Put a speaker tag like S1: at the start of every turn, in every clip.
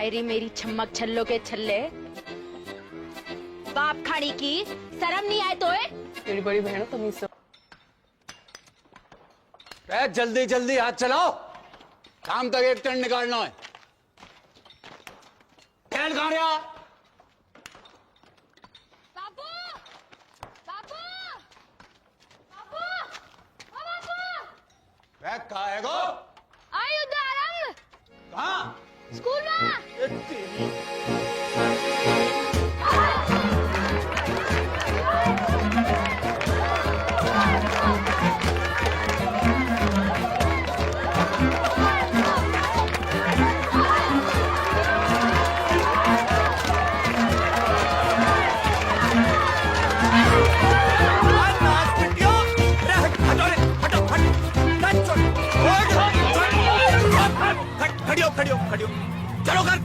S1: अरे मेरी छम्मक छल्लो के छल्ले, बाप खाड़ी की शर्म नहीं आए तो
S2: तेरी बड़ी बहन हो तमीज से।
S3: जल्दी जल्दी हाथ चलाओ, शाम तक एक टन निकालना है। खेल कहाँ रहा?
S1: बाबू, बाबू, बाबू, ओ बाबू,
S3: बैग कहाँ है गो?
S1: आई उदाहरण
S3: कहाँ?
S1: स्कूल में।
S3: खड़ियो, चलो कर।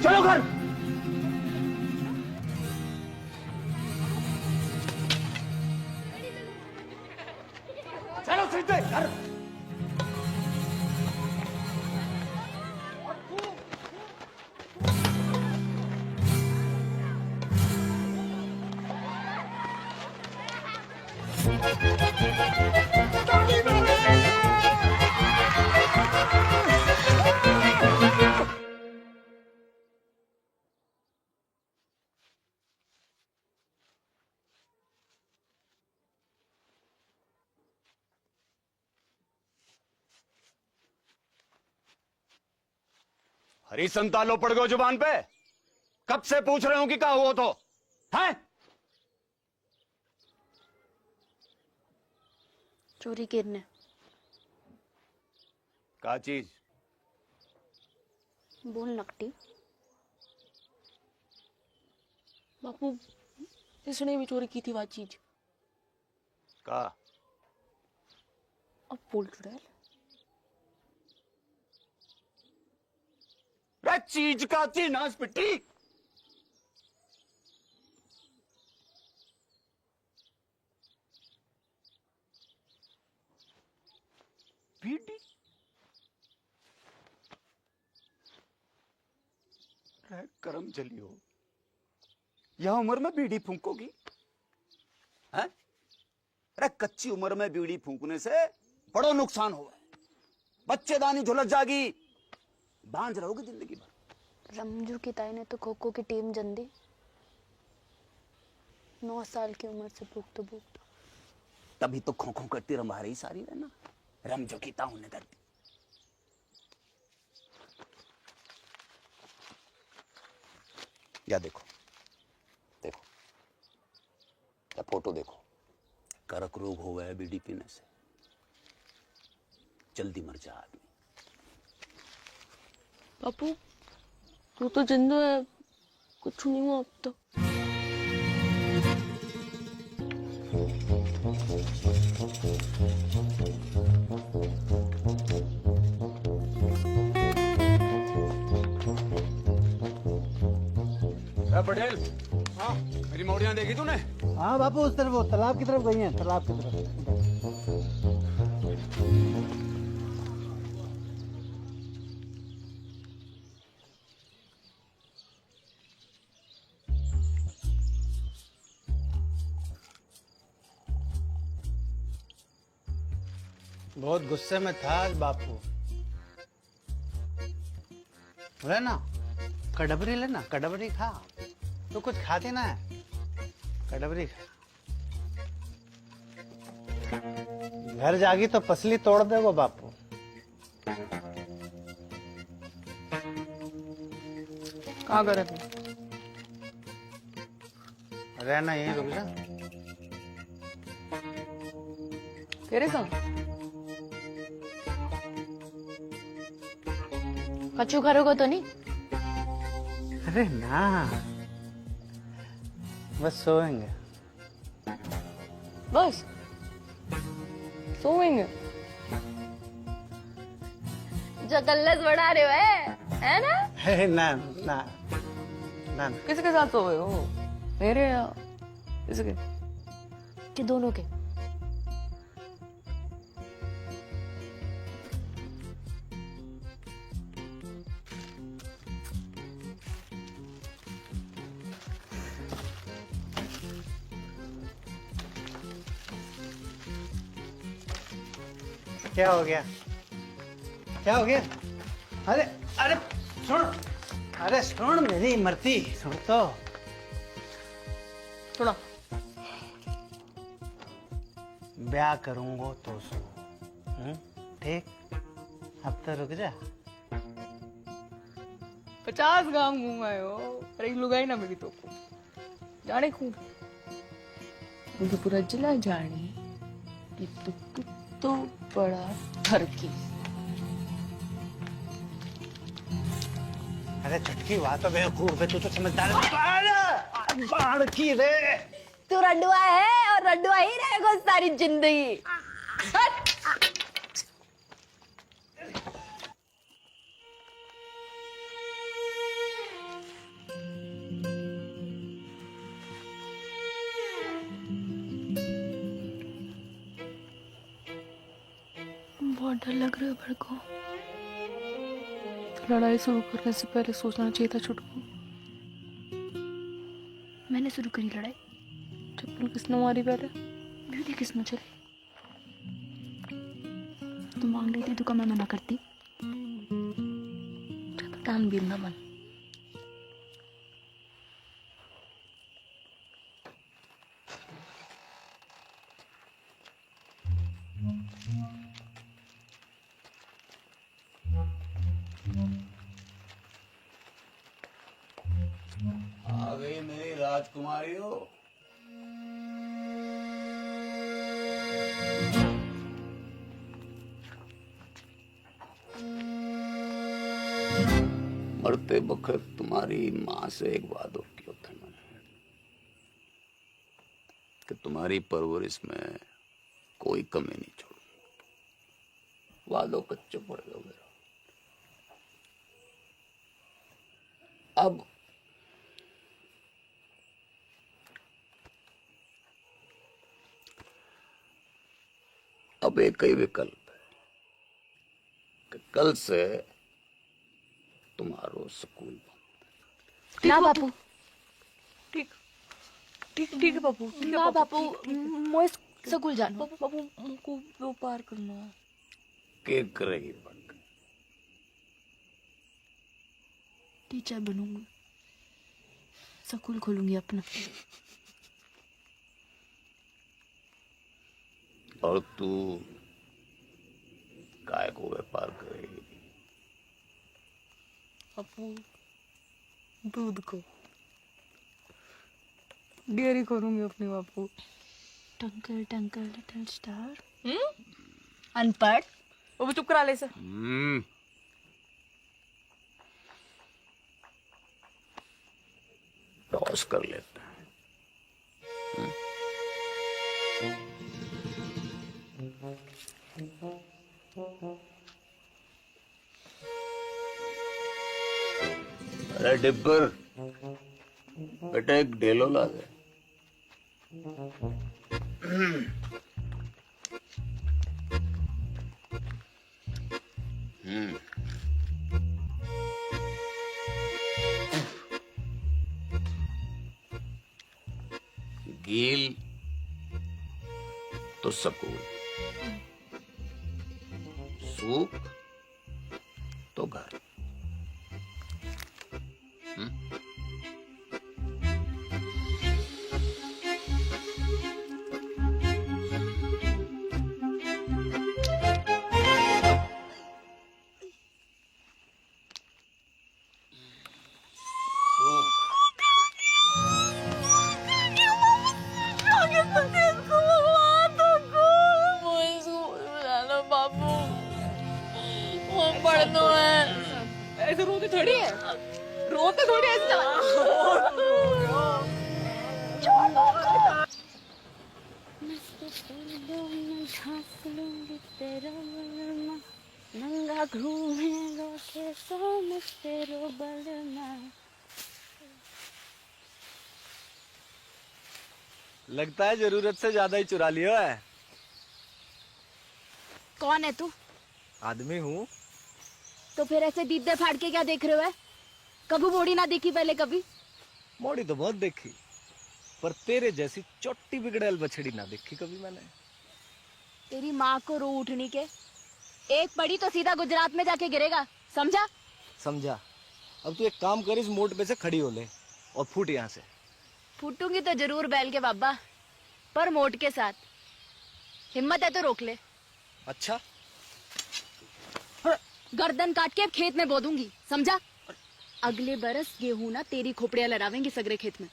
S3: चलो घर। चलो सीधे घर। हरी संतालो पड़ गए जुबान पे। कब से पूछ रहे हो कि क्या हुआ तो है?
S1: चोरी करने
S3: क्या चीज?
S1: बोल नकटी।
S2: बापू इसने भी चोरी की थी वह चीज।
S3: का?
S2: अब बोल चुड़ैल।
S3: चीज का थी नास पिट्टी। बीड़ी करम चली हो, यह उम्र में बीड़ी फूंकोगी? है? अरे कच्ची उम्र में बीड़ी फूंकने से बड़ो नुकसान हुआ है। बच्चेदानी झुलस जागी, बांझ रहोगे जिंदगी भर।
S1: रमजू की ताई ने तो खो खो की टीम जन दी। 9 साल की उम्र से भूखतो भूखतो।
S3: तभी तो खो खो करती रंभा रही सारी रहना। रमजो की ताऊ ने कर दी। या देखो देखो, या फोटो देखो। कर्क रोग हो गया बीड़ी पीने से, जल्दी मर जा आदमी।
S2: बापू तू तो जिंदा है, कुछ नहीं हुआ अब तो।
S3: पटेल, हाँ मेरी मौड़ियां देखी तूने?
S4: हाँ बापू, उस तरफ, वो तालाब की तरफ गई हैं, तालाब की तरफ। बहुत गुस्से में था आज बापू। लेना कड़बरी, लेना कड़बरी खा। तो कुछ खाती ना है, कड़बरी खा। घर जागी तो पसली तोड़ दे वो बापू।
S2: कहाँ करे थे?
S4: रहना यहीं, रुक जा।
S2: तेरे संग?
S1: कच्चू करोगे तो नहीं?
S4: अरे ना, बस सोएंगे।
S2: बस सोएंगे।
S1: जो कल्लस बढ़ा रहे हो है ना?
S4: है ना ना ना।
S2: किसके साथ सोए हो, मेरे या इसके?
S1: कि दोनों के?
S4: क्या हो गया? क्या हो गया? अरे अरे सुन, अरे सुन मेरी मरती, सुन तो।
S2: सुना।
S4: ब्याह करूंगा तो सो, ठीक? अब तो रुक जा।
S2: 50 गांव घूम आए हो, पर एक लुगाई ना मिली तो को जाने खूब मुझे पूरा जिला जाने कि तू कितो बड़ा ठरकी।
S4: अरे चटकी बात तो बेवकूफ है, तू तो समझदार है। बाढ़ की रे।
S1: तू रंडुआ है और रंडुआ ही रहेगा सारी जिंदगी।
S2: बहुत डर लग रहा है मेरे को। लड़ाई शुरू करने से पहले सोचना चाहिए था छुटकू।
S1: मैंने शुरू करी लड़ाई?
S2: चप्पल किसने मारी पहले?
S1: ब्यूटी किसने चली? तू मांग रही थी तो मैं मना करती?
S2: टान भी ना मन।
S3: आ गई मेरी राजकुमारी हो। मरते वक्त तुम्हारी माँ से एक वादा किया था मैंने कि तुम्हारी परवरिश में कोई कमी नहीं छोड़ूंगा। वादों कच्चे पड़ेगा मेरा। अब एक ही विकल्प है कि कल से तुम्हारो स्कूल बंद।
S1: ना बापू,
S2: ठीक ठीक ठीक है बापू। ठीक है
S1: ना बापू, मैं स्कूल जाना।
S2: बापू बापू मुझको व्यापार करना है।
S3: के करेगी बंद?
S1: टीचर बनूंगी, स्कूल खोलूंगी अपना।
S3: और तू काय को व्यापार करेगी?
S2: बापू दूध को डेयरी करूंगी अपने बापू।
S1: टंकल टंकल लिटिल स्टार। अनपढ़।
S2: बापू चुप करा ले से।
S3: टॉस कर लेते हैं। अरे डिब्बर, बेटा एक डेलो ला दे। गील तो सकूल, सूख तो घर।
S2: ऐसे रोते थोड़ी है, रोते थोड़ी ऐसे चला।
S1: झांस लूंगी तेरा बलमा, नंगा घूमेगा कैसों में तेरो बलमा।
S4: लगता है जरूरत से ज्यादा ही चुरा लिया है।
S1: कौन है तू?
S4: आदमी हूँ।
S1: तो फिर ऐसे दीदे फाड़ के क्या देख रहे हो? कभी मोड़ी ना देखी पहले कभी?
S4: मोड़ी तो बहुत देखी, पर तेरे जैसी चोटी बिगड़ैल बछड़ी ना देखी कभी मैंने।
S1: तेरी माँ को रो उठनी के, एक पड़ी तो सीधा गुजरात में जाके गिरेगा, समझा?
S4: समझा। अब तू एक काम कर, इस मोड़ पे से खड़ी हो ले और फूट यहाँ से।
S1: फूटूंगी तो जरूर बैल के बाबा, पर मोट के साथ। हिम्मत है तो रोक ले।
S4: अच्छा,
S1: गर्दन काट के खेत में बो दूंगी, समझा? अगले बरस गेहूं ना तेरी खोपड़ियां लड़ावेंगी सगरे खेत में।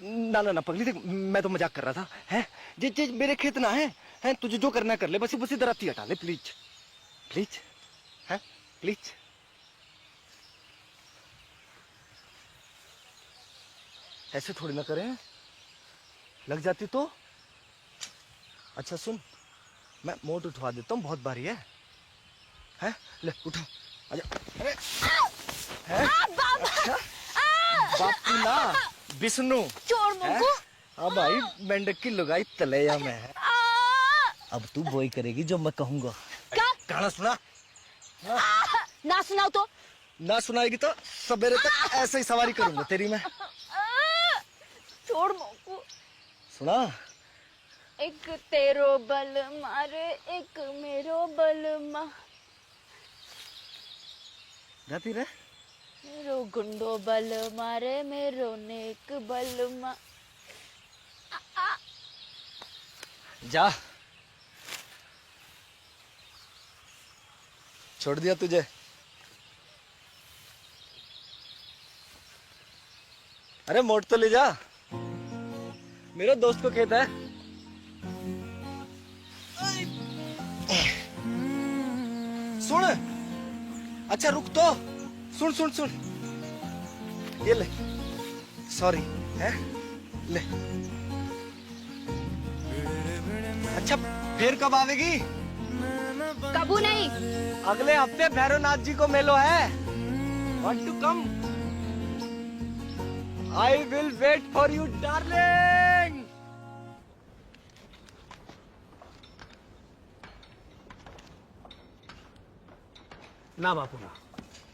S4: ना ना ना पगली, देख मैं तो मजाक कर रहा था। हैं जे मेरे खेत ना है तुझे जो करना कर ले, बस बस इधर आती हटा ले प्लीज प्लीज, हैं प्लीज। ऐसे थोड़ी ना करें, लग जाती तो। अच्छा सुन, मैं मोट उठवा देता हूँ, बहुत भारी है। हैं ले उठा, आजा। अरे अच्छा, बापू ना विष्णु
S1: चोर मुंगू।
S4: हाँ भाई, मेंढक की लुगाई तलैया में है। अब तू वही करेगी जो मैं कहूँगा।
S1: क्या?
S4: गाना सुना।
S1: ना सुनाओ तो?
S4: ना सुनाएगी तो सवेरे तक ऐसे ही सवारी करूंगा तेरी मैं।
S1: छोड़ मुंगू।
S4: सुना।
S1: एक तेरो बल मारे, एक मेरो बल मा।
S4: जाती रहे।
S1: मेरो गुंडो बल मारे, मेरो नेक बल मा।
S4: जा, छोड़ दिया तुझे। अरे मोट तो ले जा, मेरे दोस्त को खेत है। सुन, अच्छा रुक तो, सुन सुन सुन, ये ले, सॉरी है, ले। अच्छा फिर कब आवेगी?
S1: कबू नहीं।
S4: अगले हफ्ते भैरवनाथ जी को मेलो है। Want to come? I will wait for you, darling.
S5: ना बापू ना,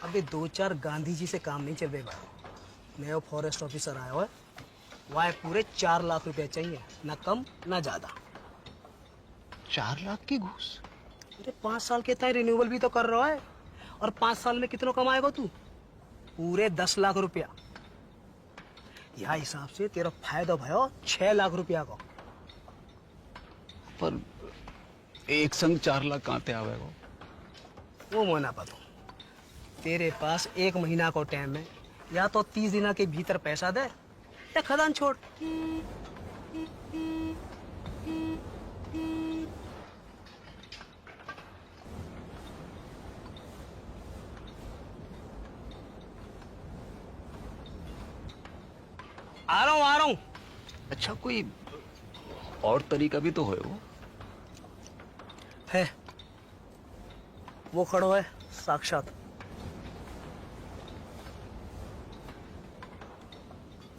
S5: अभी 2-4 गांधी जी से काम नहीं चल रहा। नया फॉरेस्ट ऑफिसर आया हुआ है, वह पूरे 4 लाख रुपए चाहिए, ना कम ना ज्यादा।
S3: 4 लाख की घूस?
S5: अरे 5 साल के तय रिन्यूअल भी तो कर रहा है, और 5 साल में कितना कमाएगा तू? पूरे 10 लाख रुपया। यह हिसाब से तेरा फायदा भयो 6 लाख रुपया का।
S3: पर एक संग 4 लाख कहाँ ते आवेगा?
S5: वो मोना पतो, तेरे पास 1 महीना को टाइम है, या तो 30 दिन के भीतर पैसा दे या खदान छोड़। आ रहा हूँ।
S3: अच्छा कोई और तरीका भी तो है वो?
S5: है, वो खड़ो है साक्षात।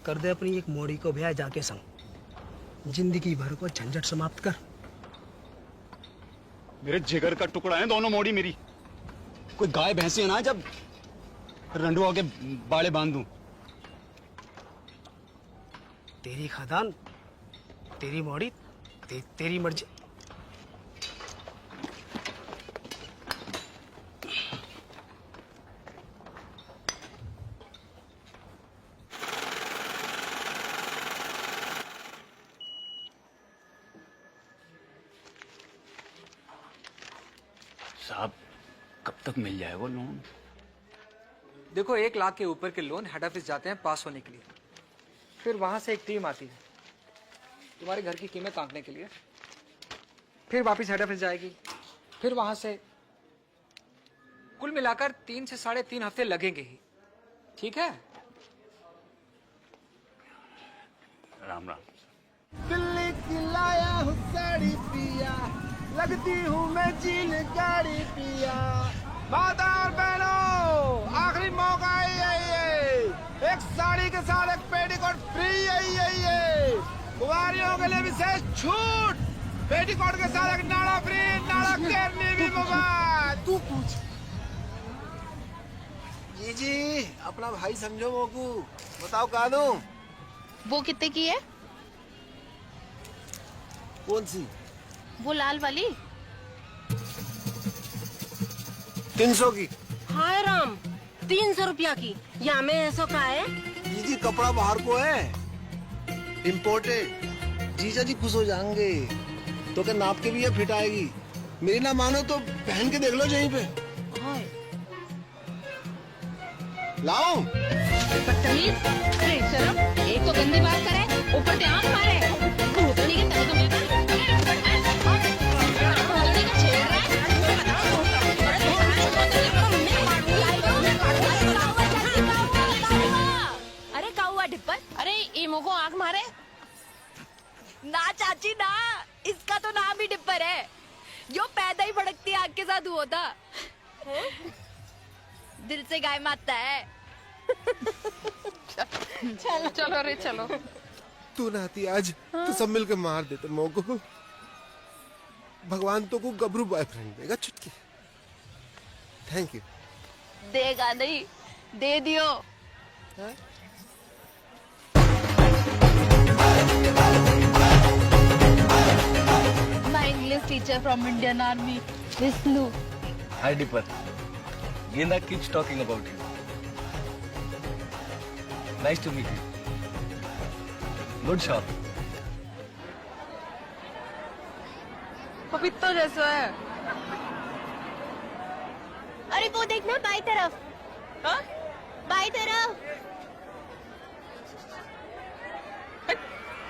S5: कर दे अपनी एक मोड़ी को ब्याह जाके संग, जिंदगी भर को झंझट समाप्त कर।
S3: मेरे जिगर का टुकड़ा है दोनों मोड़ी मेरी। कोई गाय भैंसी है ना जब रंडुआ के बाड़े बांध दूं।
S5: तेरी खदान, तेरी मोड़ी, तेरी मर्जी।
S3: साहब कब तक मिल जाए वो लोन?
S6: देखो 1 लाख के ऊपर के लोन हेड ऑफिस जाते हैं पास होने के लिए, फिर वहां से एक टीम आती है तुम्हारे घर की कीमत आंकने के लिए, फिर वापस हेड ऑफिस जाएगी, फिर वहां से कुल मिलाकर 3 से 3.5 हफ्ते लगेंगे ही। ठीक है?
S3: राम राम।
S4: दिल्ली की लाया हूँ साड़ी पिया, लगती हूँ मैं जीन गाड़ी पिया। माता और बहनों, आखिरी मौका है ये, एक साड़ी के साथ एक पेटीकोट फ्री है। कुंवारियों के लिए विशेष छूट, पेटीकोट के साथ एक नाड़ा फ्री, नाड़ा केरनी भी मुफ्त। तू पूछ। जी अपना भाई समझो मोकू, बताओ कहा दूं?
S1: वो कितने की है?
S4: कौन सी?
S1: वो लाल वाली।
S4: 300 की।
S7: हाय राम, 300 रुपया की। या में ऐसा का है?
S4: जी कपड़ा बाहर को है, इम्पोर्टेड। जीजा जी खुश हो जाएंगे, तो क्या नाप के भी ये फिट आएगी। मेरी ना मानो तो पहन के देख लो यहीं पे।
S7: हाय
S4: लाओ।
S1: बदतमीज, अरे शर्म, एक तो गंदी बात करे, ऊपर से आंख मारे। भूतनी के तक में अरे काउआ डिप्पर,
S7: अरे ईमो को आंख मारे।
S1: ना चाची ना, इसका तो नाम ही डिप्पर है। जो पैदा ही भड़कती आग के साथ हुआ था। दिल से गाय मारता है।
S2: चलो रे चलो।
S8: तू नाती आज तो सब मिलकर मार देते मोको। भगवान तो को गबरू बॉयफ्रेंड देगा चुटकी। Thank you.
S1: देगा नहीं, दे दियो। My English teacher from Indian Army, Vishnu.
S4: Hi Dipper. Genda keeps talking about you. Nice to meet you. Good shot.
S2: पपीता जैसा है।
S7: अरे वो देखना बाई तरफ।
S2: हाँ?
S7: बाई तरफ।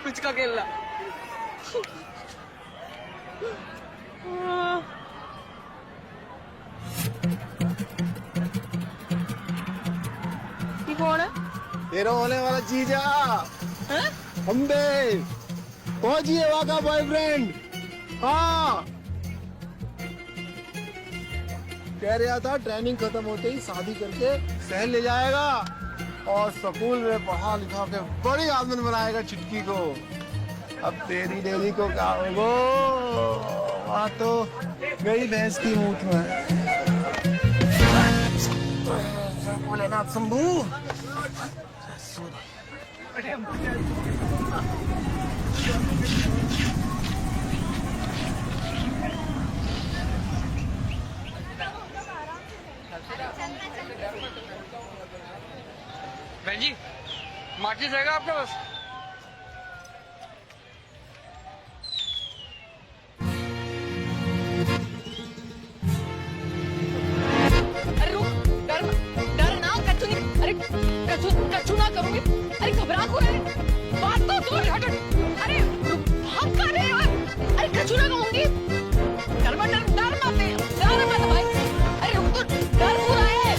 S2: पिचका केला। ये कौन है?
S8: तेरा होने वाला जीजा अम्बे, पहुंचिए वहां का बॉयफ्रेंड। हाँ कह रहा था ट्रेनिंग खत्म होते ही शादी करके शहर ले जाएगा और स्कूल में पढ़ा लिखा के बड़ी आमदन बनाएगा चुटकी को। अब तेरी डेली को क्या होगा? वहाँ तो मेरी भैंस की मूठ में। भोलेनाथ शंभू।
S6: बहन जी, माचिस रहेगा आपके पास?
S2: अरे रुक, डर ना, कच्चू नहीं, अरे कच्चू ना करूंगी। अरे घबरा क्यों है? बात तो दूर हट। अरे रुक, भाग कहाँ रहे हो? अरे कच्चू ना कहूंगी। डर मत भाई। अरे रुक तो, डर क्यों रहा है?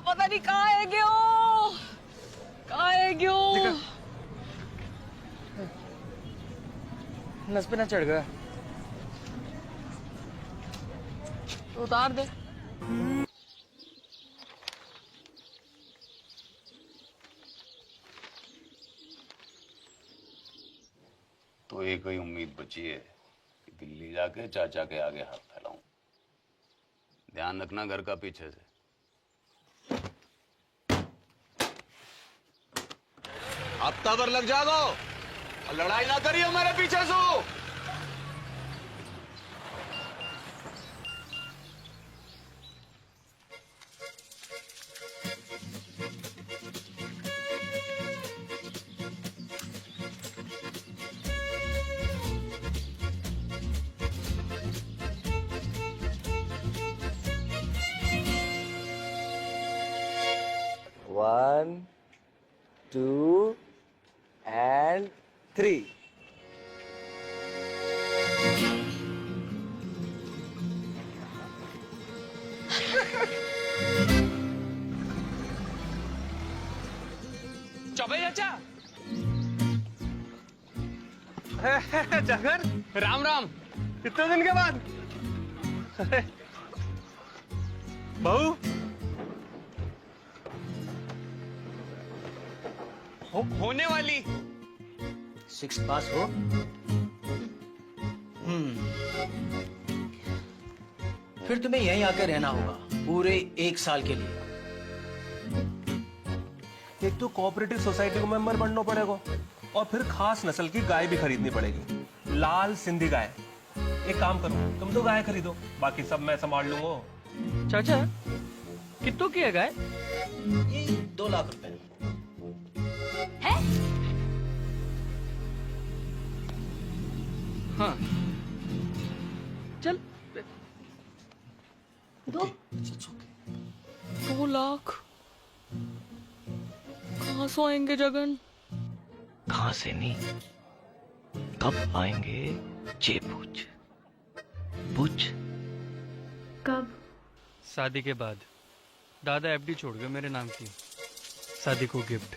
S2: पता नहीं कहाँ है क्यों।
S6: नस पे ना चढ़ गया।
S2: तो उतार दे।
S3: तो एक ही उम्मीद बची है कि दिल्ली जाके चाचा के आगे हाथ फैलाऊं। ध्यान रखना घर का पीछे से। हफ्ता भर लग जागो और लड़ाई ना करियो मेरे पीछे से।
S4: One, 2 and 3.
S9: चौबे चाचा जगन राम राम कितने दिन के बाद बहू होने वाली
S5: 6 पास हो। फिर तुम्हें यहीं आकर रहना होगा पूरे 1 साल के लिए।
S10: एक तो कोऑपरेटिव सोसाइटी को मेंबर बनना पड़ेगा और फिर खास नस्ल की गाय भी खरीदनी पड़ेगी, लाल सिंधी गाय। एक काम करो, तुम तो गाय खरीदो, बाकी सब मैं संभाल लूंगा।
S9: चाचा कितनों की है गाय?
S5: ये 2 लाख रुपए।
S1: है?
S9: हाँ चल
S2: 2 लाख कहाँ से आएंगे जगन?
S5: कहां से नहीं, कब आएंगे ये पूछ। पूछ
S1: कब?
S6: शादी के बाद दादा एफडी छोड़ गए मेरे नाम की, शादी को gift.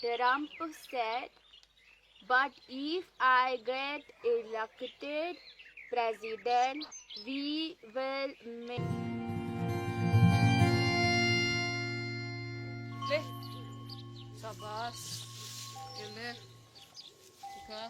S1: The Rampu said, but if I get elected president, we will make...
S2: ले शाबाश, ये ले ठीक है।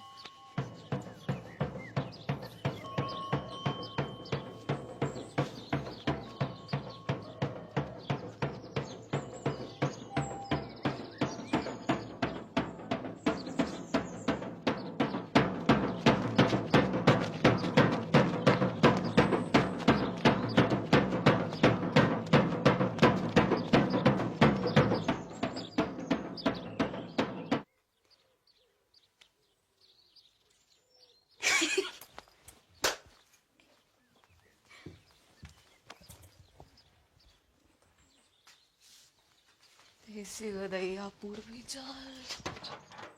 S2: देसी गदैया पूर्वी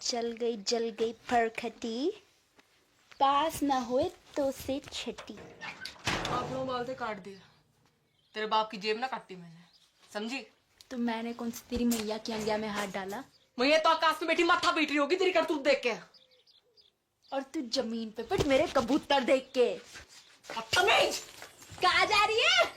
S1: चल गई फरखटी, पास न हुए तो से छठी।
S2: आप लोग बाल से काट दिया, तेरे बाप की जेब ना काटी मैंने, समझी?
S1: तो मैंने कौन सी तेरी मैया की अंगिया में हाथ डाला?
S2: मैं तो आकाश में बैठी माथा पीट रही होगी तेरी करतूत देख के।
S1: और तू जमीन पे पिट मेरे कबूतर देख के।
S2: तमीज
S1: कहाँ जा रही है?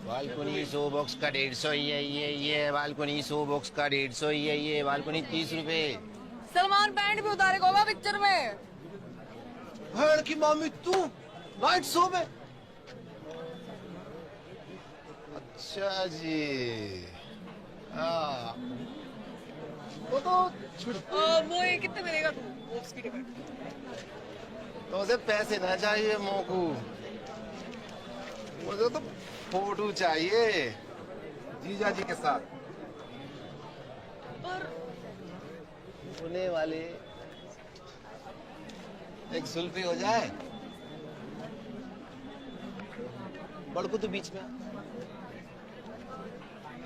S8: बालकोनी 100 बॉक्स का 150 ये बालकोनी 100 बॉक्स का 150 ये बालकोनी 30 रुपए।
S2: सलमान बैंड भी उतारेगा होगा पिक्चर में।
S8: भैड़ की मामी तू नाइट शो में? अच्छा जी, हाँ वो तो
S2: वो ये कितने मिलेगा तू बॉक्स की टिकट?
S8: तो उसे पैसे ना चाहिए मोकू, मुझे तो फोटो चाहिए जीजा जी के साथ। होने वाले एक जुल्फी हो जाए, बड़कू तो बीच में,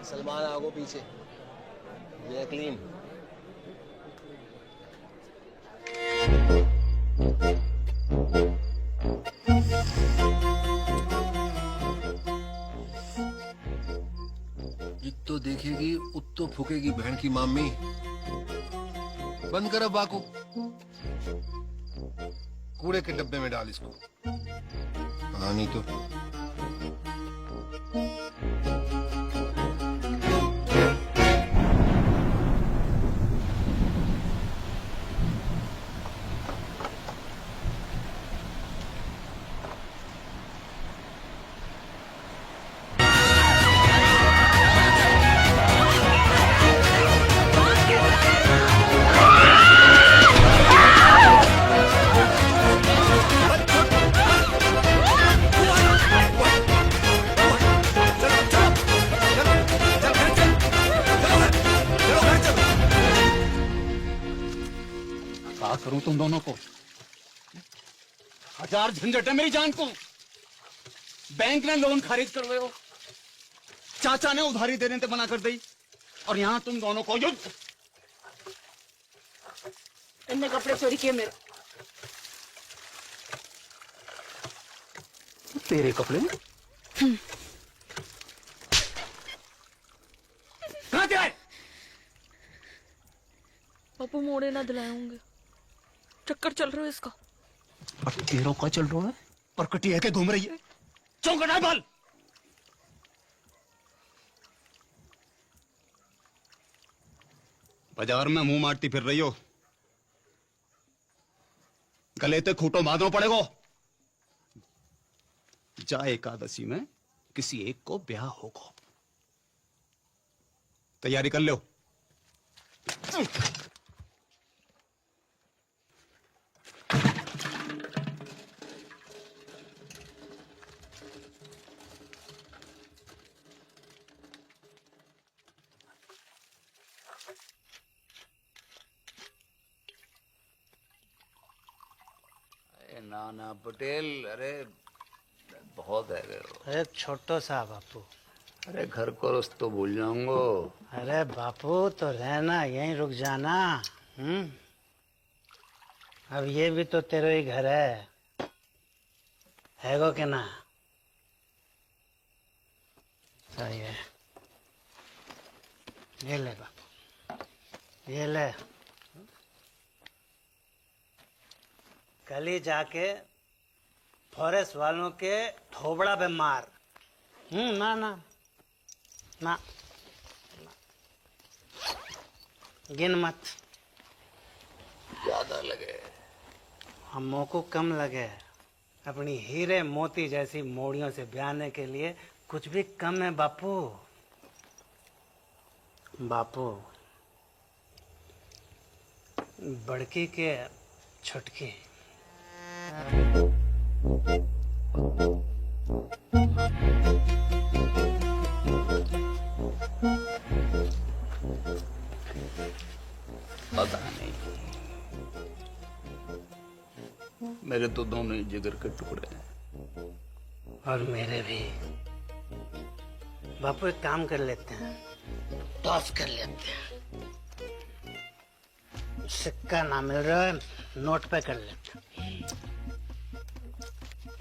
S8: सलमान आगो पीछे, जैकलीन।
S11: जित्तो देखेगी उत्तो फूकेगी बहन की मामी। बंद करो बाकू, कूड़े के डब्बे में डाल इसको। हाँ नहीं तो
S3: क्या करूं तुम दोनों को? हजार झंझट है मेरी जान को। बैंक ने लोन खारिज करवाए हो, चाचा ने उधारी देने से मना कर दी, और यहां तुम दोनों को युद्ध।
S2: इनने कपड़े चोरी किए मेरे।
S3: तेरे कपड़े कहां से आए?
S2: बापू मोड़े ना दिलाए होंगे, चक्कर चल रहा है इसका।
S3: तेरों का चल रहा है और कटिया के घूम रही है। चौंकट है बाल। बाजार में मुंह मारती फिर रही हो, गले ते खूंटो बांधना पड़ेगा। जा एकादशी में किसी एक को ब्याह होगा, तैयारी कर लो।
S12: नाना पटेल, अरे बहुत है गए हो।
S5: अरे छोटो सा बापू।
S12: अरे घर को रस्तो भूल जाऊंगो।
S5: अरे बापू तो रहना, यहीं रुक जाना। अब ये भी तो तेरा ही घर है गो के ना? सही है, ये ले बापू, ये ले। कल ही जाके फॉरेस्ट वालों के थोबड़ा पे मार। ना ना ना, गिन मत,
S12: ज्यादा लगे।
S5: हमों को कम लगे। अपनी हीरे मोती जैसी मोड़ियों से ब्याहने के लिए कुछ भी कम है बापू। बापू बड़की के छुटकी।
S12: पता नहीं, मेरे तो दोनों ही जिगर के टुकड़े हैं।
S5: और मेरे भी। बापू एक काम कर लेते हैं, टॉस कर लेते हैं। सिक्का ना मिल रहा है, नोट पे कर लेते हैं।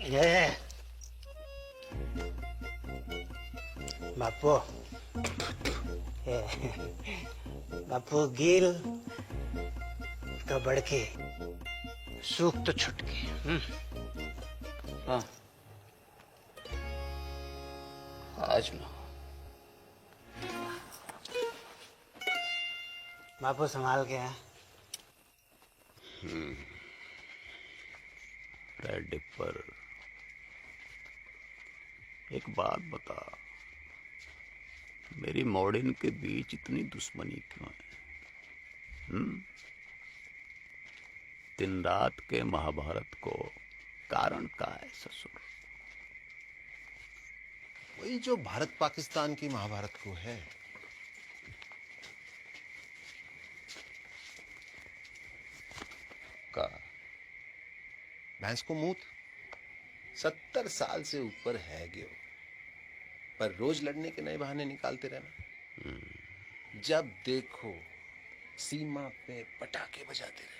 S5: ये बापू, ये बापू गिल का बड़के, सूख तो छुटके।
S12: हाँ, आज ना।
S5: बापू संभाल के हैं।
S12: रेड डिपर, एक बात बता, मेरी मॉडर्न के बीच इतनी दुश्मनी क्यों है? दिन रात के महाभारत को कारण का है ससुर?
S11: वही जो भारत पाकिस्तान की महाभारत को है। का भैंस को मूत 70 साल से ऊपर है ग्यो, पर रोज लड़ने के नए बहाने निकालते रहना। जब देखो सीमा पे पटाखे बजाते रहना।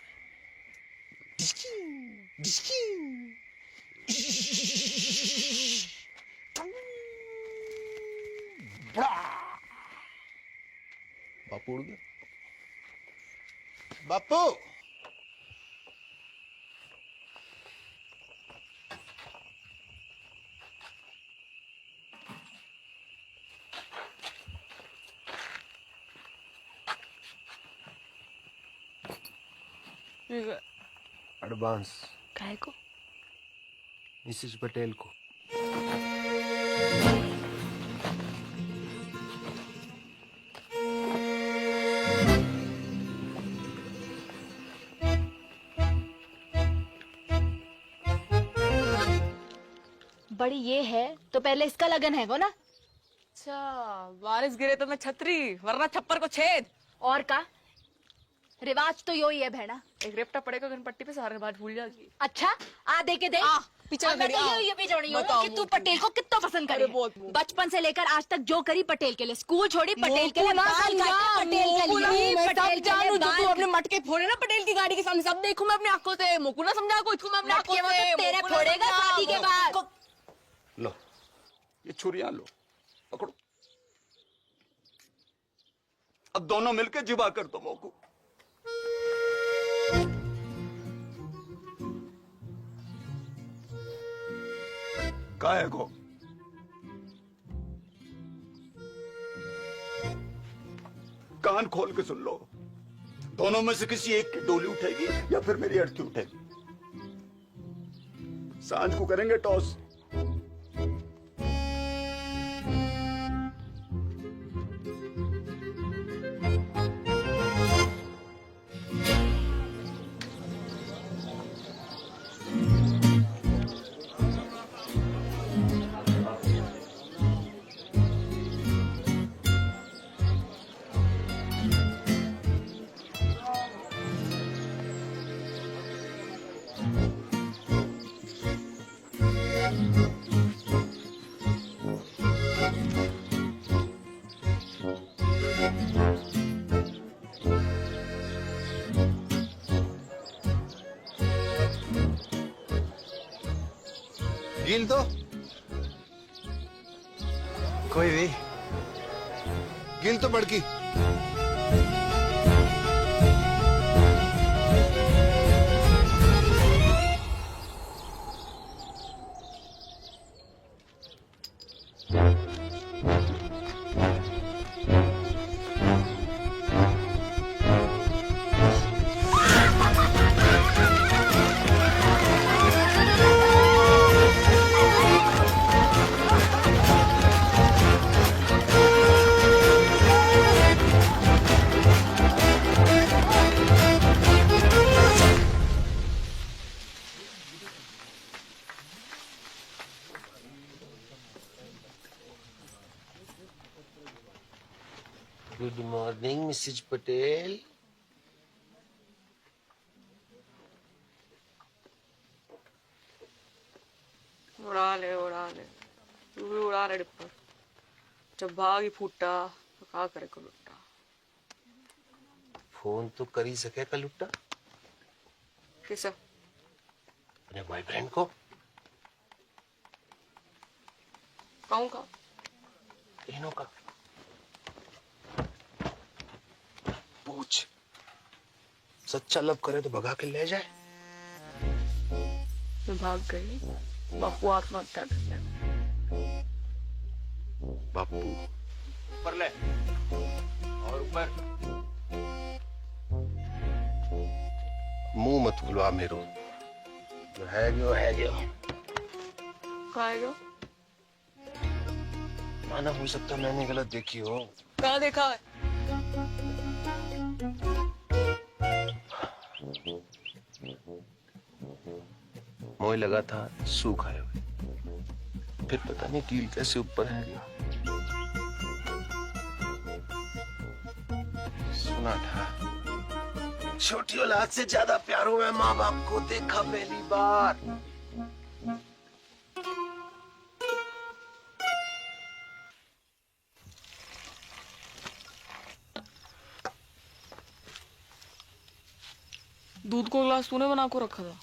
S11: डिस्की, डिस्की। बापू उड़ गया। बापू एडवांस
S2: काय को?
S11: मिसेस पटेल को।
S1: बड़ी ये है तो पहले इसका लगन है को ना।
S2: अच्छा, बारिश गिरे तो मैं छतरी, वरना छप्पर को छेद।
S1: और का रिवाज तो यो ही है बहना।
S2: एक रेपटा पड़ेगा गनपट्टी पे, सारे रिवाज भूल जाएगी।
S1: अच्छा आ दे के दे।
S2: पीछे
S1: और मैं तो ये भी जोड़ी हूँ कि तू पटेल को कितना पसंद करे। बचपन से लेकर आज तक जो करी पटेल के लिए, स्कूल छोड़ी पटेल के लिए, बाल काटे पटेल के लिए, पटेल के लिए
S2: तू अपने मटके फोड़े ना पटेल की गाड़ी के सामने, सब देखूं मैं अपनी आंखों से। मोकू ना समझा को, इसको मैं अपनी आंखों से।
S1: तेरे फोड़ेगा शादी के बाद।
S3: लो ये छुरियां लो, पकड़ो। अब दोनों मिलके जिबा कर दो मोकू। काहे को कान खोल के सुन लो, दोनों में से किसी एक की डोली उठेगी या फिर मेरी अर्थी उठेगी। सांझ को करेंगे टॉस।
S11: गिल दो कोई भी, गिल तो बड़की। Good morning Mrs Patel.
S2: उड़ा ले तू भी उड़ा ले डिप्पर। जब भाग ही फूटा तो क्या करे को लुट्टा।
S11: फोन तो कर ही सके का लुट्टा
S2: किसे?
S11: अपने बॉयफ्रेंड को।
S2: कहूँ का?
S11: तीनों का पूछ। सच्चा लव करे तो भगा के ले जाए।
S2: मैं भाग गई, बापू आत्महत्या कर लिया।
S11: बापू
S3: ऊपर ले और ऊपर।
S11: मुंह मत खुलवा मेरो। जो है जो है जो।
S2: कहाँ है जो?
S11: माना हो सकता मैंने गलत देखी हो।
S2: कहाँ देखा है?
S11: मोह लगा था सूख आए हुए। फिर पता नहीं कील कैसे ऊपर है गया। सुना था छोटी औलाद से ज्यादा प्यार हुआ माँ बाप को देखा पहली बार।
S2: दूध को गिलास तूने बना को रखा था?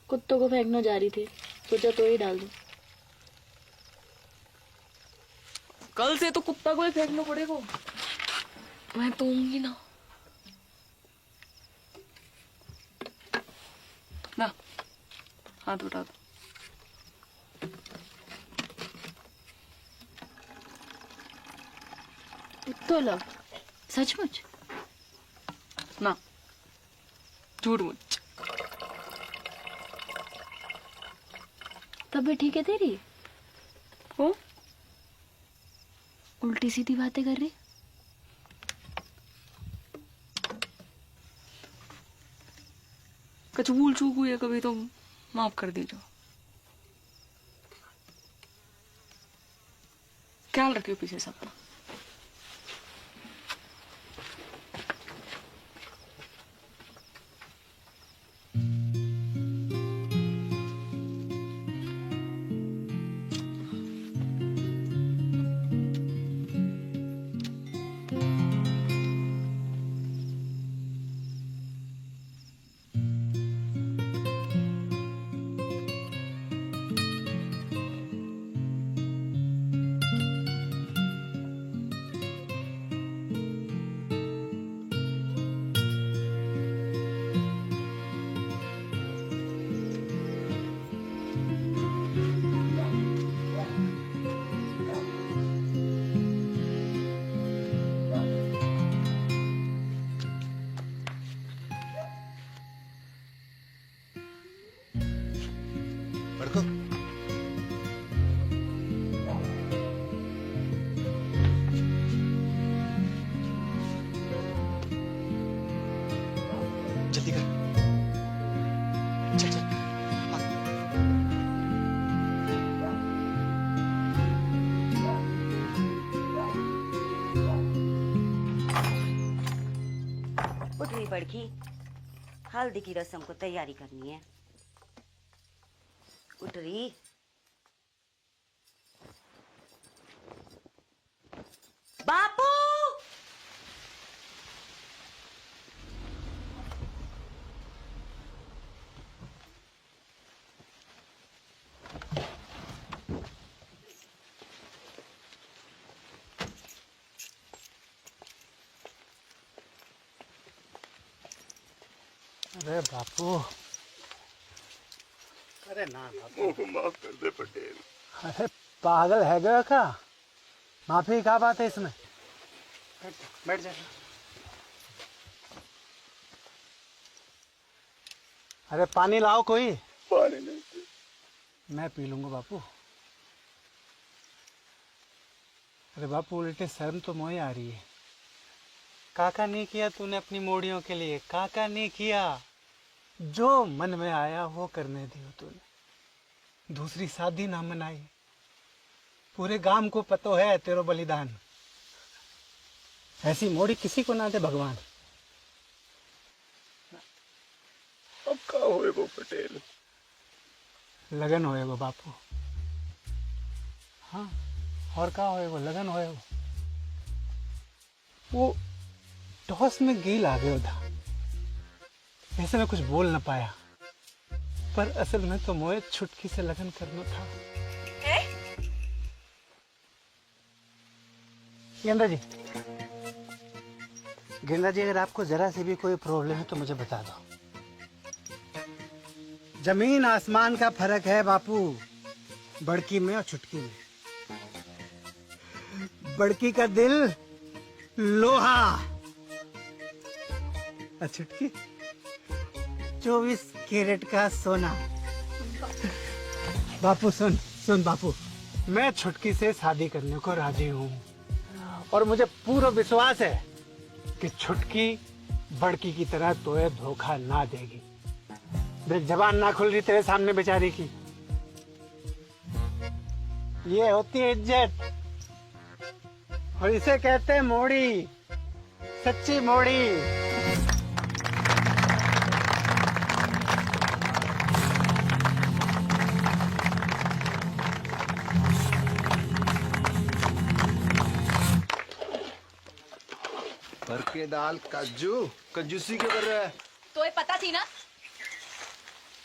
S1: कुत्तों को फेंकना जा रही थी, सोचा तो ही डाल दूं।
S2: कल से तो कुत्ता को ही फेंकना पड़ेगा। मैं तो होंगी ना। ना हाथ उठा दो।
S1: तो लो, सचमुच
S2: ना झूठ मुझ।
S1: तब भी ठीक है तेरी।
S2: हो
S1: उल्टी सीधी बातें कर रही।
S2: कुछ भूल चूक हुई है कभी तो माफ कर दीजिए। ख्याल रखियो पीछे सबका।
S4: जल्दी कर। चल चल।
S13: उठ रही बड़की, हल्दी की रस्म को तैयारी करनी है। उठ रही। बापू
S5: अरे बापू, अरे ना बापू,
S12: माफ कर दे पटेल।
S5: अरे पागल है गया क्या? माफी क्या बात है इसमें? बैठ जा। अरे पानी लाओ कोई।
S12: पानी नहीं,
S5: मैं पी लूंगा बापू। अरे बापू उल्टे शर्म तो मोही आ रही है। काका नहीं किया तूने अपनी मोड़ियों के लिए, काका नहीं किया। जो मन में आया वो करने दियो तूने। दूसरी शादी ना मनाई। पूरे गांव को पतो है तेरो बलिदान। ऐसी मोड़ी किसी को ना दे भगवान।
S12: अब क्या होएगो पटेल?
S5: लगन होएगो बापू। हाँ, और क्या होएगो? लगन होएगो। वो टॉस में गेल आ गया था, ऐसे में कुछ बोल न पाया, पर असल में तो मोए छुटकी से लगन करना था। गेंदा जी, गेंदा जी, अगर आपको जरा से भी कोई प्रॉब्लम है तो मुझे बता दो। जमीन आसमान का फर्क है बापू, बड़की में और छुटकी में। बड़की का दिल लोहा और छुटकी 24 कैरेट का सोना। बापू सुन सुन बापू, मैं छुटकी से शादी करने को राजी हूँ और मुझे पूरा विश्वास है कि छुटकी बड़की की तरह तोए धोखा ना देगी। देख जबान ना खुल रही तेरे सामने बेचारी की। ये होती है इज्जत, और इसे कहते हैं मोड़ी, सच्ची मोड़ी।
S11: भर के दाल काजू, कंजूसी क्यों कर रहा है?
S1: तो ये पता थी ना।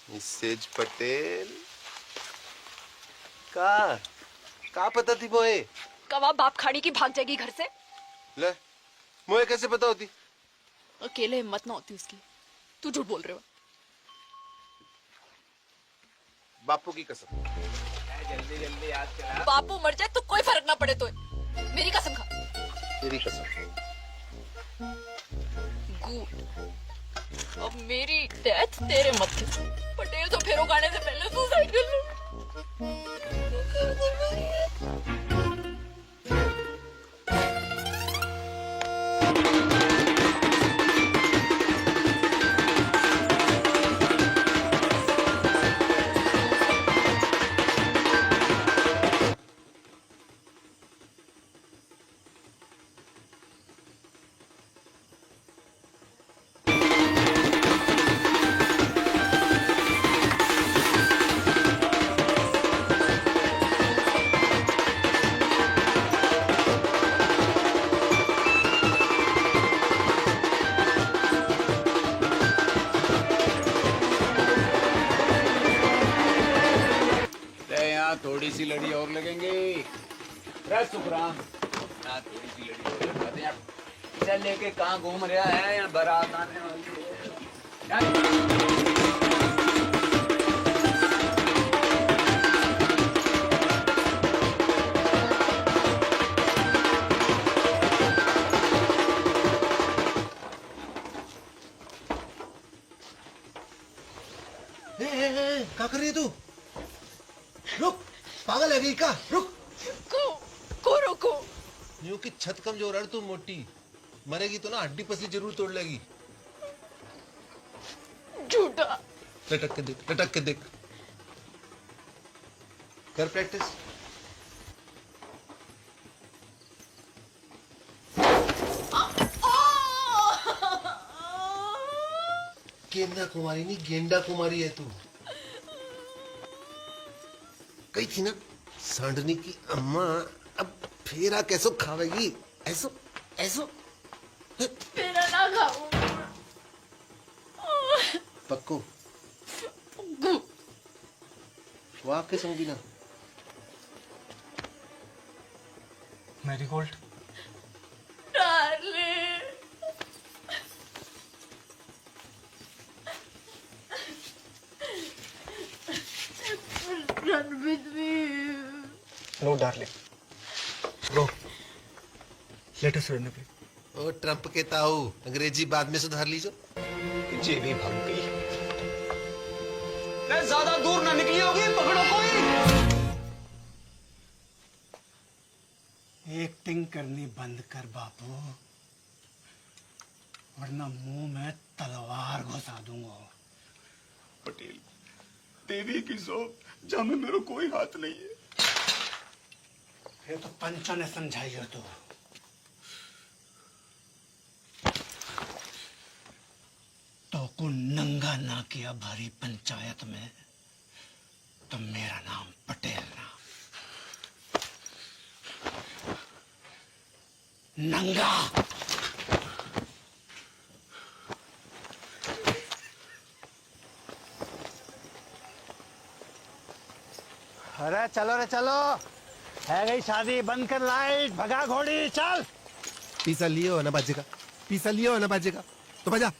S11: मिसेज पटेल का पता थी मोए?
S1: कवा बाप खाड़ी की भाग जाएगी घर से।
S11: ले मोए कैसे पता होती?
S1: अकेले हिम्मत ना होती उसकी। तू झूठ बोल रहे हो।
S11: बापू की कसम।
S9: जल्दी जल्दी याद करा।
S1: बापू मर जाए तो कोई फर्क ना पड़े तो मेरी कसम खा।
S11: तेरी कसम।
S1: गुड। अब मेरी डेथ तेरे मत। पटेल तो फेरो गाने से पहले सुसाइड कर लो।
S3: थोड़ी सी लड़ी और लगेंगे। सुखराम थोड़ी सी लड़ी और लगाते हैं। चल लेके कहाँ घूम रहा है? यहाँ बारात आने वाली
S11: है। क्या कर रही है तू? रुक, पागल है क्या? रुक।
S1: को रुको।
S11: यूं की छत कमजोर है तू, मोटी मरेगी तो ना हड्डी पसली जरूर तोड़ लेगी।
S1: झूठा।
S11: लटक के देख, लटक के देख। कर प्रैक्टिस। गेंदा कुमारी नहीं, गेंडा कुमारी है तू। कही थी ना सांडनी की अम्मा, अब फेरा कैसो खावेगी? ऐसो ऐसो
S1: फेरा ना खाऊं।
S11: पक्को वाह के संगी ना।
S5: Marigold
S1: darling. Run with me.
S5: No darling, no, let us run away.
S11: ओ ट्रंप के ताऊ, अंग्रेजी बाद में सुधार लीजो।
S3: जेबी भाग गई। ज्यादा दूर ना निकली होगी, पकड़ो कोई।
S5: एक्टिंग करनी बंद कर बापू, वरना मुंह में तलवार घुसा दूंगा।
S3: पटेल, देवी की सौ जहाँ में मेरा कोई हाथ नहीं है।
S5: ये तो पंचा ने समझाई है तो। को नंगा ना किया भारी पंचायत में तो मेरा नाम पटेल ना। नंगा। अरे चलो रे चलो, है गई शादी, बंद कर लाइट, भगा घोड़ी, चल।
S11: पीसा लियो ना बाजेगा, पीसा लियो ना बाजेगा, तो बजा।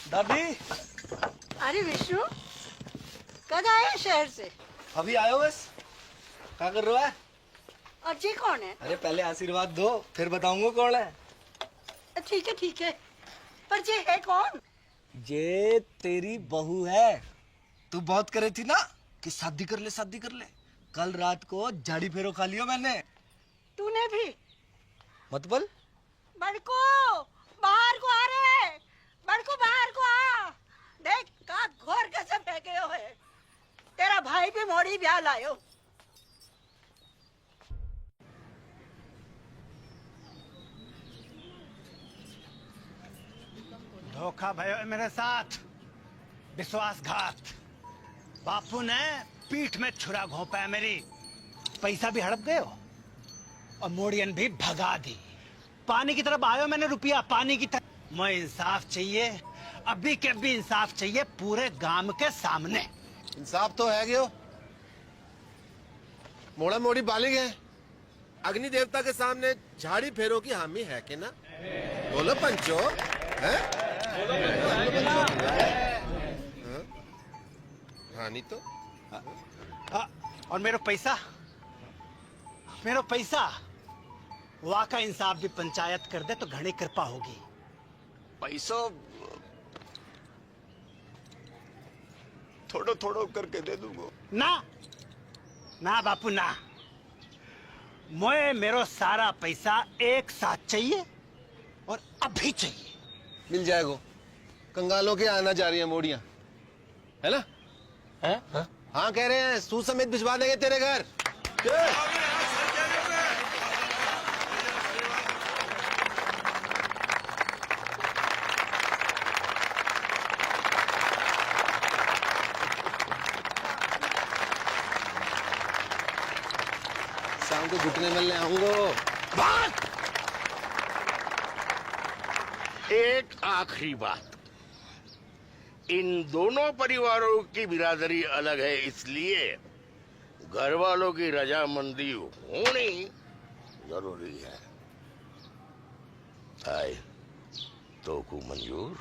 S5: दादी।
S7: अरे विष्णु, कब आए शहर से?
S5: अभी आयो बस। क्या कर रहा है?
S7: और ये कौन है?
S4: अरे पहले आशीर्वाद दो, फिर बताऊंगा कौन है।
S7: ठीक है। पर ये है कौन?
S4: ये तेरी बहू है। तू बहुत करे थी ना कि शादी कर ले। कल रात को झाड़ी फेरो खा लियो मैंने।
S7: तूने भी?
S4: मतलब?
S7: बड़को बाहर को आ रहे। बड़को बाहर को आ। देख का घोर कैसे फेंके हो है। तेरा भाई भी मोड़ी ब्याह लायो।
S3: धोखा भयो मेरे साथ, विश्वासघात। बापू ने पीठ में छुरा घोंपा है मेरी। पैसा भी हड़प गए हो और मोड़ियन भी भगा दी। पानी की तरफ आयो मैंने रुपया, पानी की तरफ। मैं इंसाफ चाहिए, अभी के अभी इंसाफ चाहिए पूरे गांव के सामने।
S11: इंसाफ तो है गयो, मोड़ा मोड़ी बालिग है। अग्नि देवता के सामने झाड़ी फेरो की हामी है कि ना? बोलो पंचो, हैं? हाँ नहीं तो?
S3: और मेरा पैसा वाका इंसाफ भी पंचायत कर दे तो घनी कृपा होगी।
S12: पैसो थोड़ो थोड़ो करके दे दूंगा।
S3: ना बापू ना, मुझे मेरो सारा पैसा एक साथ चाहिए और अभी चाहिए।
S11: मिल जाएगा। कंगालों के आना जा रही है मोड़ियां, है ना? हाँ कह रहे हैं, सूद समेत भिजवा देंगे तेरे घर। शाम को घुटने मिलने आऊंगा।
S14: एक आखिरी बात, इन दोनों परिवारों की बिरादरी अलग है, इसलिए घर वालों की रजामंदी होनी जरूरी है। आए तो को मंजूर?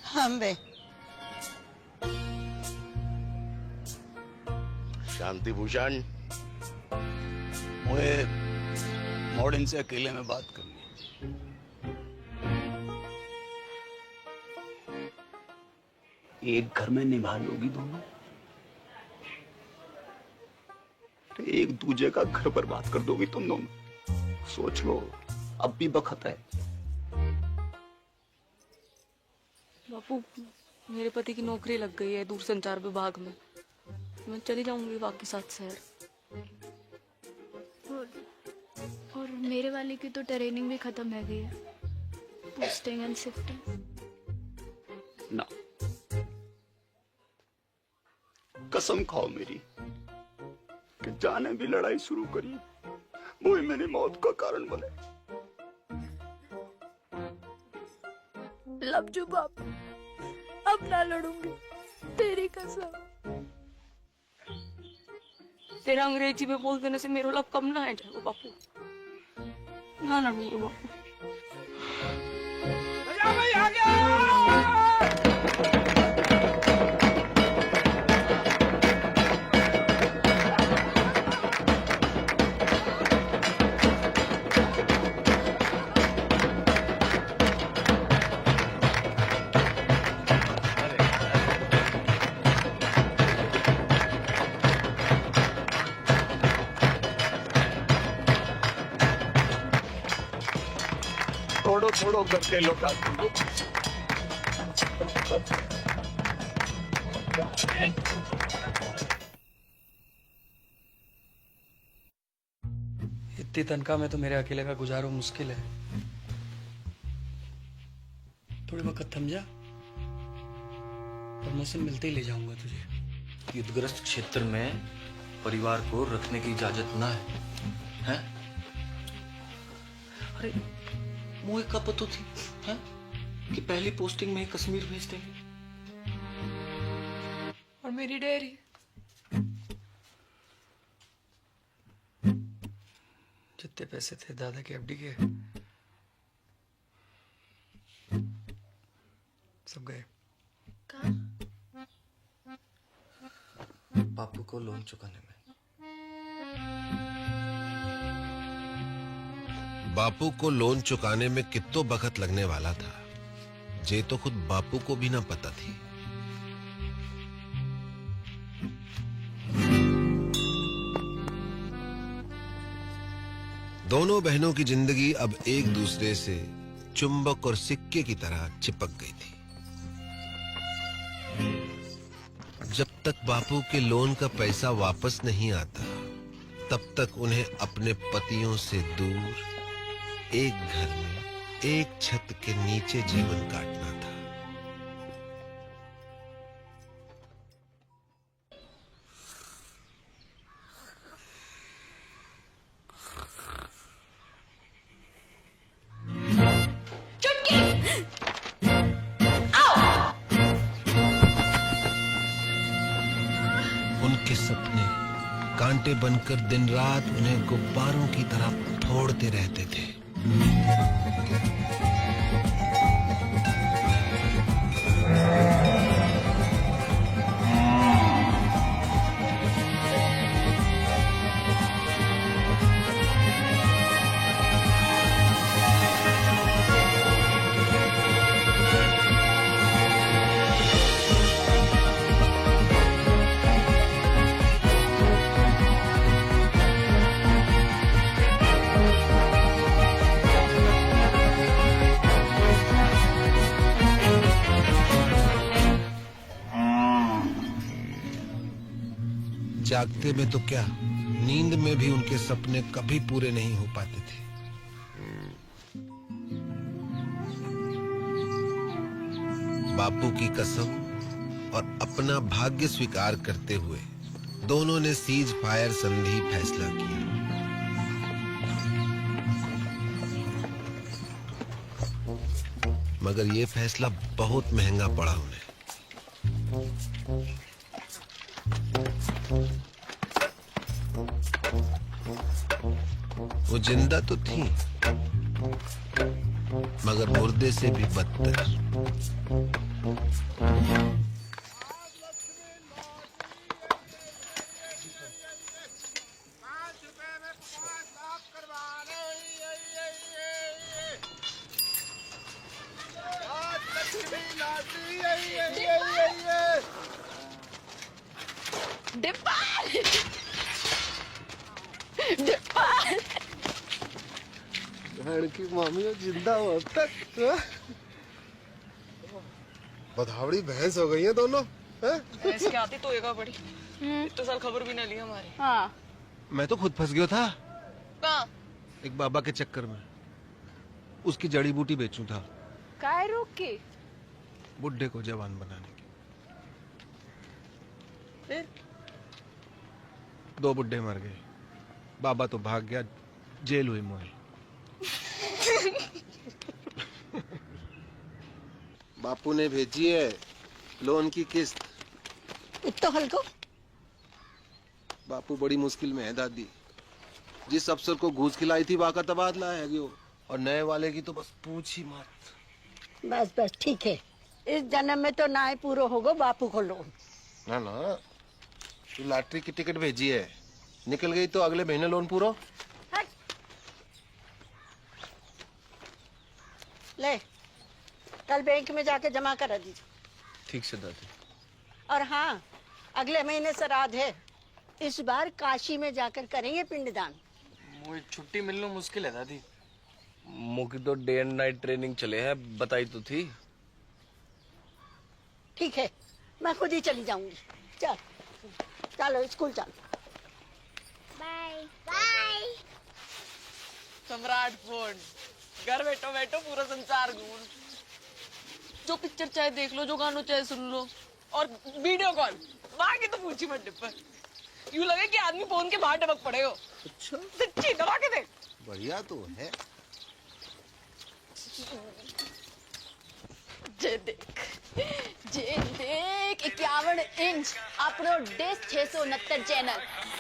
S7: हम बे
S14: शांति भूषण,
S12: मुझे मॉडर्न से अकेले में बात करनी है। एक घर में निभा लोगी दोनों, एक दूजे का घर बर्बाद कर दोगी तुम दोनों। सोच लो, अब भी वक्त है।
S2: बापू, मेरे पति की नौकरी लग गई है दूरसंचार विभाग में। मैं चली जाऊंगी बाकी 7 शहर।
S1: और मेरे वाले की तो ट्रेनिंग भी खत्म है गई है, पोस्टिंग एंड शिफ्टिंग।
S12: ना, कसम खाओ मेरी कि जाने भी लड़ाई शुरू करी वो ही मेरी मौत का कारण बने।
S1: लवजू बापू, अब ना लड़ूंगी, तेरी कसम।
S2: तेरा अंग्रेजी में बोल देने से मेरा लव कम ना है जाएगा बापू। ना लड़ूंगी बापू।
S14: आ गया।
S12: थोड़ो थोड़ो करके लौटा दूंगा।
S6: इतनी तनख्वाह में तो मेरे अकेले का गुजारो मुश्किल है। थोड़ी वक्त थम जा, प्रमोशन मिलते ही ले जाऊंगा तुझे।
S4: युद्धग्रस्त क्षेत्र में परिवार को रखने की इजाजत ना है, हैं? अरे मुझे कब पता थी, हैं? कि पहली पोस्टिंग में ही कश्मीर भेज देंगे।
S2: और मेरी डेयरी,
S6: जितने पैसे थे दादा के एफडी के सब गए।
S1: कहाँ?
S4: बापू को लोन चुकाने में।
S11: बापू को लोन चुकाने में कितो बखत लगने वाला था, जे तो खुद बापू को भी ना पता थी। दोनों बहनों की जिंदगी अब एक दूसरे से चुंबक और सिक्के की तरह चिपक गई थी। जब तक बापू के लोन का पैसा वापस नहीं आता, तब तक उन्हें अपने पतियों से दूर एक घर में एक छत के नीचे जीवन काटना था। उनके सपने कांटे बनकर दिन रात उन्हें गुब्बारों की तरह फोड़ते रहते थे। जागते में तो क्या, नींद में भी उनके सपने कभी पूरे नहीं हो पाते थे। बापू की कसम और अपना भाग्य स्वीकार करते हुए दोनों ने सीज फायर संधि फैसला किया। मगर ये फैसला बहुत महंगा पड़ा उन्हें। वो जिंदा तो थी, मगर मुर्दे से भी बदतर।
S8: की मामी जिंदा हो अब तक। बधावड़ी भैंस हो गई है दोनों।
S2: भैंस की आती तो एगा बड़ी। इतने साल खबर भी ना ली हमारी।
S1: हाँ।
S11: मैं तो खुद फंस गया था
S2: कहाँ?
S11: एक बाबा के चक्कर में। उसकी जड़ी बूटी बेचूं था।
S1: काय रोक के?
S11: बुड्ढे को जवान बनाने की।
S2: फिर?
S11: 2 बुड्ढे मर गए, बाबा तो भाग गया, जेल हुई मोए। बापू ने भेजी है लोन की किस्त।
S7: तो हल्को
S11: बापू बड़ी मुश्किल में है दादी। जिस अफसर को घूस खिलाई थी वाका तबादला है गयो, और नए वाले की तो बस पूछ ही मत।
S7: बस बस ठीक है, इस जन्म में तो ना ही पूरा होगा बापू को लोन।
S11: ना ना, तू लॉटरी की टिकट भेजी है, निकल गई तो अगले महीने लोन पूरा।
S7: ले, कल बैंक में जाके जमा करा दीजिए।
S11: ठीक से दादी।
S7: और हाँ, अगले महीने श्राद्ध है, इस बार काशी में जाकर करेंगे पिंडदान।
S4: मुझे छुट्टी मिलना मुश्किल है दादी। मुझे तो डे एंड नाइट ट्रेनिंग चले हैं, बताई तो थी।
S7: ठीक है, मैं खुद ही चली जाऊंगी। चल चलो स्कूल चल।
S2: Bye bye. सम्राट फोन, घर बैठो बैठो पूरा संसार घूम। जो पिक्चर चाहे देख लो, जो गानों चाहे सुन लो, और वीडियो कॉल बाकी तो पूछी मत डिब्बा। यूं लगे कि आदमी फोन के बाहर टपक पड़े हो।
S11: अच्छा,
S2: सच्ची दबा के देख।
S11: बढ़िया तो है।
S1: जे देख 51 इंच अपनो डिश 669 चैनल,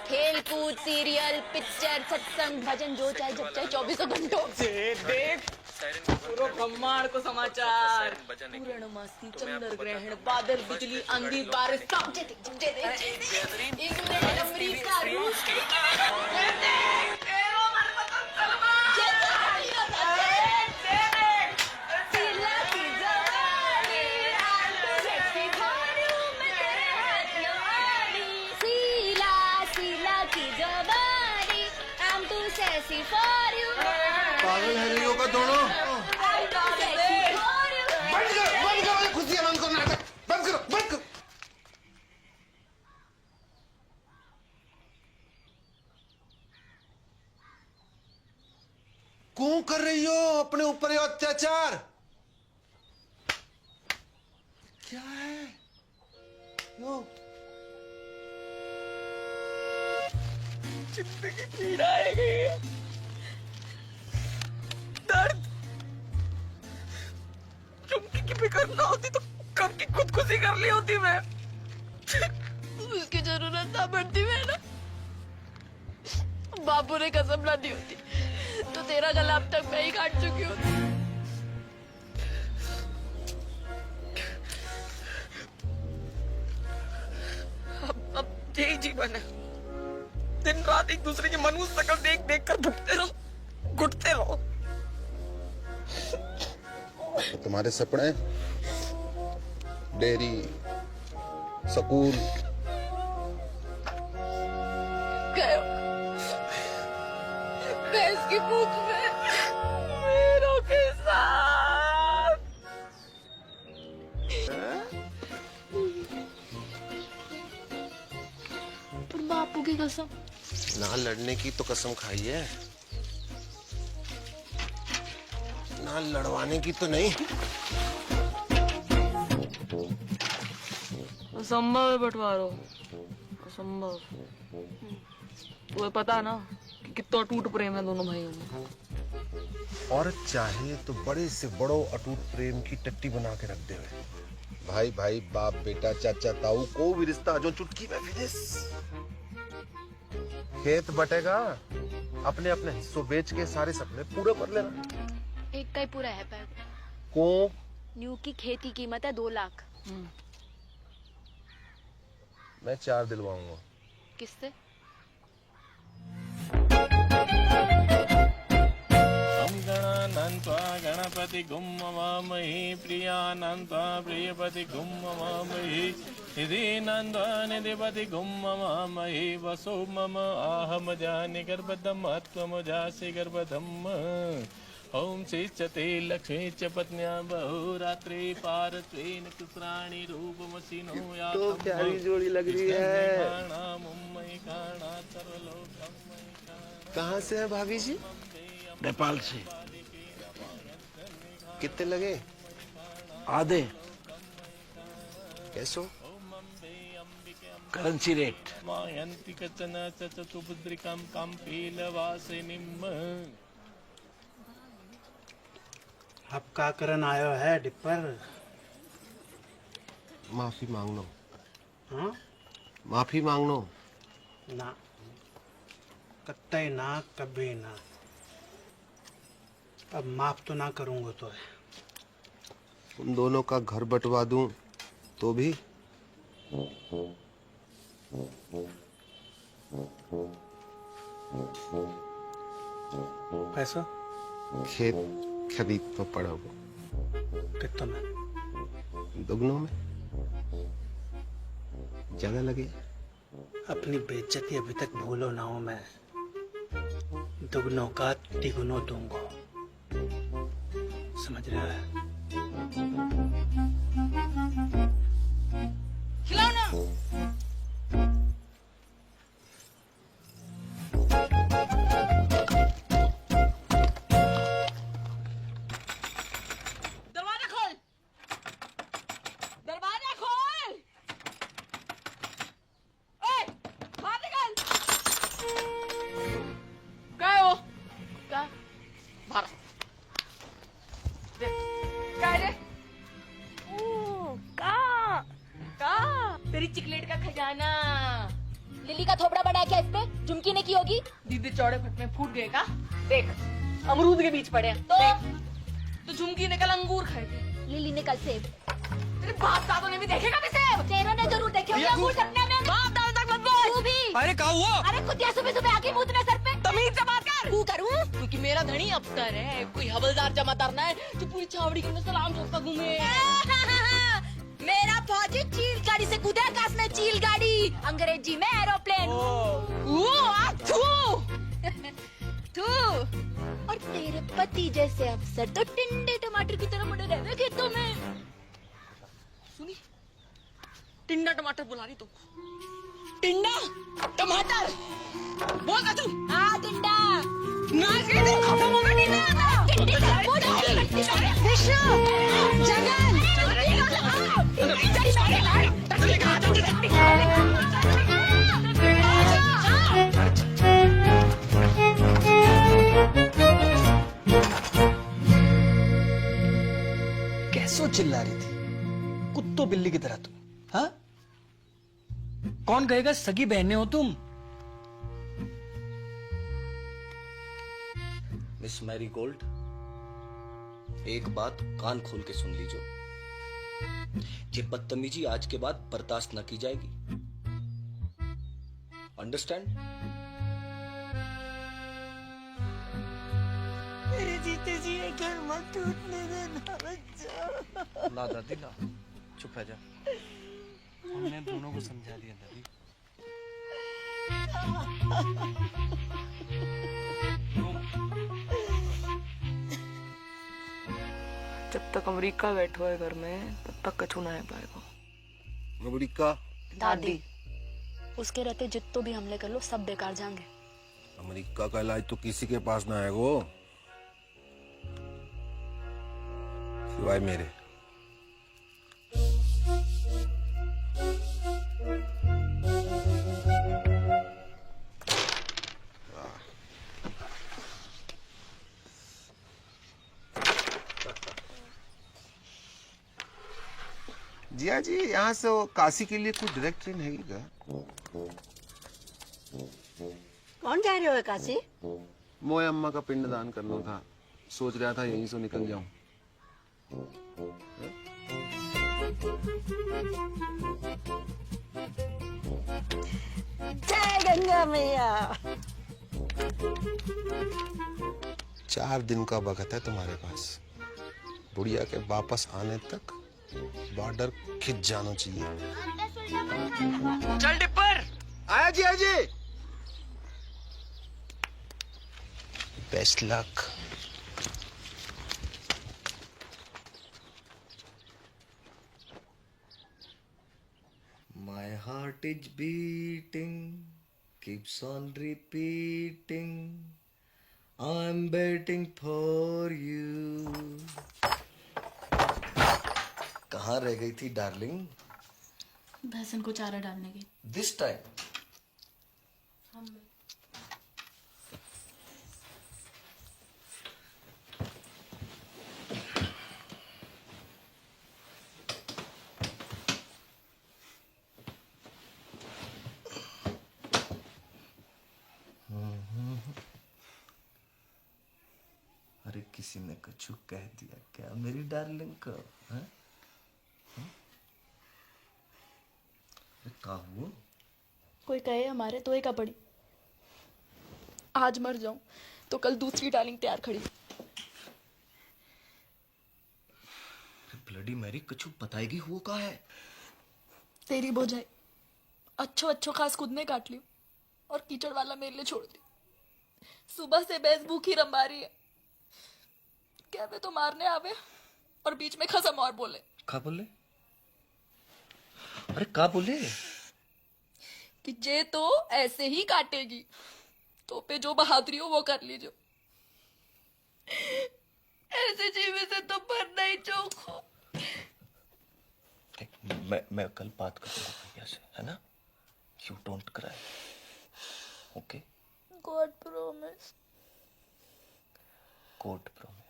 S1: खेल कूद, सीरियल, पिक्चर, सत्संग, भजन, जो चाहे जब चाहे 24 घंटों।
S2: जे देख पूरा ब्रह्मांड को समाचार, पूर्णमासी, चंद्र ग्रहण, बादल, बिजली, आंधी, बारिश, सब इंग्लैंड, अमेरिका, रूस,
S8: पागल है नहीं होगा दोनों। बंद करो खुशियाँ, बंद करो नाटक, बंद करो, बंद करो। क्यों कर रही हो अपने ऊपर ये अत्याचार? क्या है यो?
S2: जिंदगी पीड़ा है, दर्द। चुमकी की फिक्र ना होती तो कब की खुदकुशी कर ली होती मैं। उसकी जरूरत ना पड़ती मैं ना, बापू ने कसम ना दी होती तो तेरा गला अब तक मैं ही काट चुकी होती। अब यही जीवन है, दिन रात एक दूसरे की मनुष्य शक्ल देख देख कर भुगते रहो, घुटते रहो।
S11: तुम्हारे सपने, डेयरी, स्कूल,
S2: भैंस की पूंछ में मेरों के साथ। पर बापू की कसम,
S11: ना लड़ने की तो कसम खाई है, ना लड़वाने की तो नहीं।
S2: असंभव है बंटवारो, असंभव। तुम्हें पता ना कि कितना अटूट प्रेम है दोनों भाइयों में।
S11: औरत चाहे तो बड़े से बड़ो अटूट प्रेम की टट्टी बना के रख दे। भाई भाई, बाप बेटा, चाचा ताऊ, कोई भी रिश्ता जो चुटकी में फिनिश। खेत बटेगा, अपने अपने हिस्सों बेच के सारे सपने पूरे कर लेना।
S1: एक का ही पूरा है पैर।
S11: को
S1: न्यू की खेती कीमत है 2 लाख।
S11: मैं 4 दिलवाऊंगा।
S1: किससे?
S10: गणपति गुम ममामहि प्रियानंत्वा प्रियपति गुम ममामहि निधि नंद्वा निधिपति गुम ममामहि वसो मम आहम जानि गर्भदम त्वम जासि गर्भदम। ओम श्रीचते लक्ष्मी च पत्न्या बहुरात्रि पारत्वेन कुत्राणि रूपमसिनो या
S4: तो प्यारी जोड़ी लग रही है। कहाँ से है भाभी जी?
S14: नेपाल से।
S4: कितने लगे?
S14: आधे
S4: कैसो?
S14: Currency rate.
S10: मायन्ति कचन चतुर्भुद्रिकं कम्पीलवासिनीम्।
S5: अब का करन आयो है डिप्पर?
S11: माफी मांग लो।
S5: हाँ?
S11: माफी मांग लो।
S5: ना, कतई ना, कभी ना। अब माफ तो ना करूंगा तो है।
S11: उन दोनों का घर बंटवा दूं तो भी?
S5: पैसा?
S11: खेत खरीद तो पड़ा वो।
S5: कितना में?
S11: दुगनों में। ज्यादा लगे?
S5: अपनी बेइज्जती अभी तक भूलो ना हूं मैं। दुगनों का तिगुनों दूंगा, समझ रहा है?
S2: खिलाओ ना। दरवाजा खोल, दरवाजा खोल। ओए, बाहर निकल। क्या है वो? क्या? बाहर। क्या है रे? तेरी चिकलेट का खजाना।
S1: लिली का थोपड़ा बना क्या इस पे? झुमकी ने की होगी।
S2: दीदी चौड़े फट में फूट गए का? देख, अमरूद के बीच पड़े हैं। तो तो झुमकी ने कल अंगूर खाए थे,
S1: लिली ने कल सेब।
S2: तेरे बाप दादों ने भी देखे कभी सेब?
S1: तेरों ने जरूर देखे होंगे अंगूर सपने में।
S2: बाप दादों तक मत बोल।
S1: तू भी।
S6: अरे क्या हुआ?
S1: अरे कुतिया सुबह सुबह आके मुंह सर पे।
S2: तमीज से बात कर।
S1: तू करूँ?
S2: क्योंकि मेरा धनी अफसर है, कोई हवलदार जमादार ना है जो पूरी छावड़ी के अंदर सलाम ठोकता घूमे।
S1: मेरा फौजी चील गाड़ी से कूदे, आकाश में चील गाड़ी, अंग्रेजी में एरोप्लेन। तू और तेरे पति जैसे अफसर तो टिंडे टमाटर की तरह मुड़े रहे खेतों में।
S2: सुनी, टिंडा टमाटर बुला रही तुमको। टिंडा टमाटर बोल का तू।
S1: हाँ टिंडा
S2: नाच गई थी, खत्म हो गई टिंडा।
S1: विष्णु जगन
S6: कैसो चिल्ला रही थी कुत्तों बिल्ली की तरह तुम? हाँ, कौन कहेगा सगी बहनें हो तुम?
S4: मिस मैरी गोल्ड, एक बात कान खोल के सुन लीजिए, ये बदतमीजी आज के बाद बर्दाश्त न की जाएगी। अंडरस्टैंड?
S7: मेरे जीते जी ये घर मत टूटने देना बच्चा।
S4: ना दादी ना, चुप रह जा। हमने दोनों को समझा दिया दादी।
S2: जब तक अमेरिका बैठो है घर में, तब तक कछु ना है पाएगा।
S8: अमेरिका
S1: दादी उसके रहते जितने भी हमले कर लो सब बेकार जाएंगे।
S8: अमेरिका का इलाज तो किसी के पास ना आएगो सिवाय मेरे। जिया जी, यहाँ से वो काशी के लिए कोई डायरेक्ट ट्रेन है क्या?
S7: कौन जा रहे हो काशी?
S8: मोए अम्मा का पिंडदान करना था, सोच रहा था यहीं से निकल जाऊं।
S7: जय गंगा मैया।
S11: 4 दिन का वक्त है तुम्हारे पास। बुढ़िया के वापस आने तक बॉर्डर खिंच जाना चाहिए।
S2: चल डिपर।
S8: आया जी, आया जी।
S11: Best luck.
S4: My heart is beating, keeps on repeating. I'm waiting for you. कहाँ रह गई थी डार्लिंग?
S1: भैंसन को चारा डालने की।
S4: This time. अरे किसी ने कछु कह दिया क्या मेरी डार्लिंग को? हैं? क्या हुआ?
S1: कोई कहे हमारे तो एक पड़ी, आज मर जाऊं तो कल दूसरी डार्लिंग तैयार खड़ी।
S4: ब्लडी मैरी, कछु बताएगी हुआ का है?
S1: तेरी बोझाई अच्छो अच्छो खास खुद ने काट लियो और कीचड़ वाला मेरे लिए छोड़ दी। सुबह से भैंस भूखी रंबा रही है, क्या वे तो मारने आवे और बीच में खसम और बोले।
S4: क्या बोले? अरे क्या बोले?
S1: कि जे तो ऐसे ही काटेगी, तो पे जो बहादुरी हो वो कर लीजिए। ऐसे जीवे से तो मरना ही चौखो।
S4: मैं कल बात करूंगा भैया से, है ना? You don't cry, okay?
S1: God promise.
S4: God promise.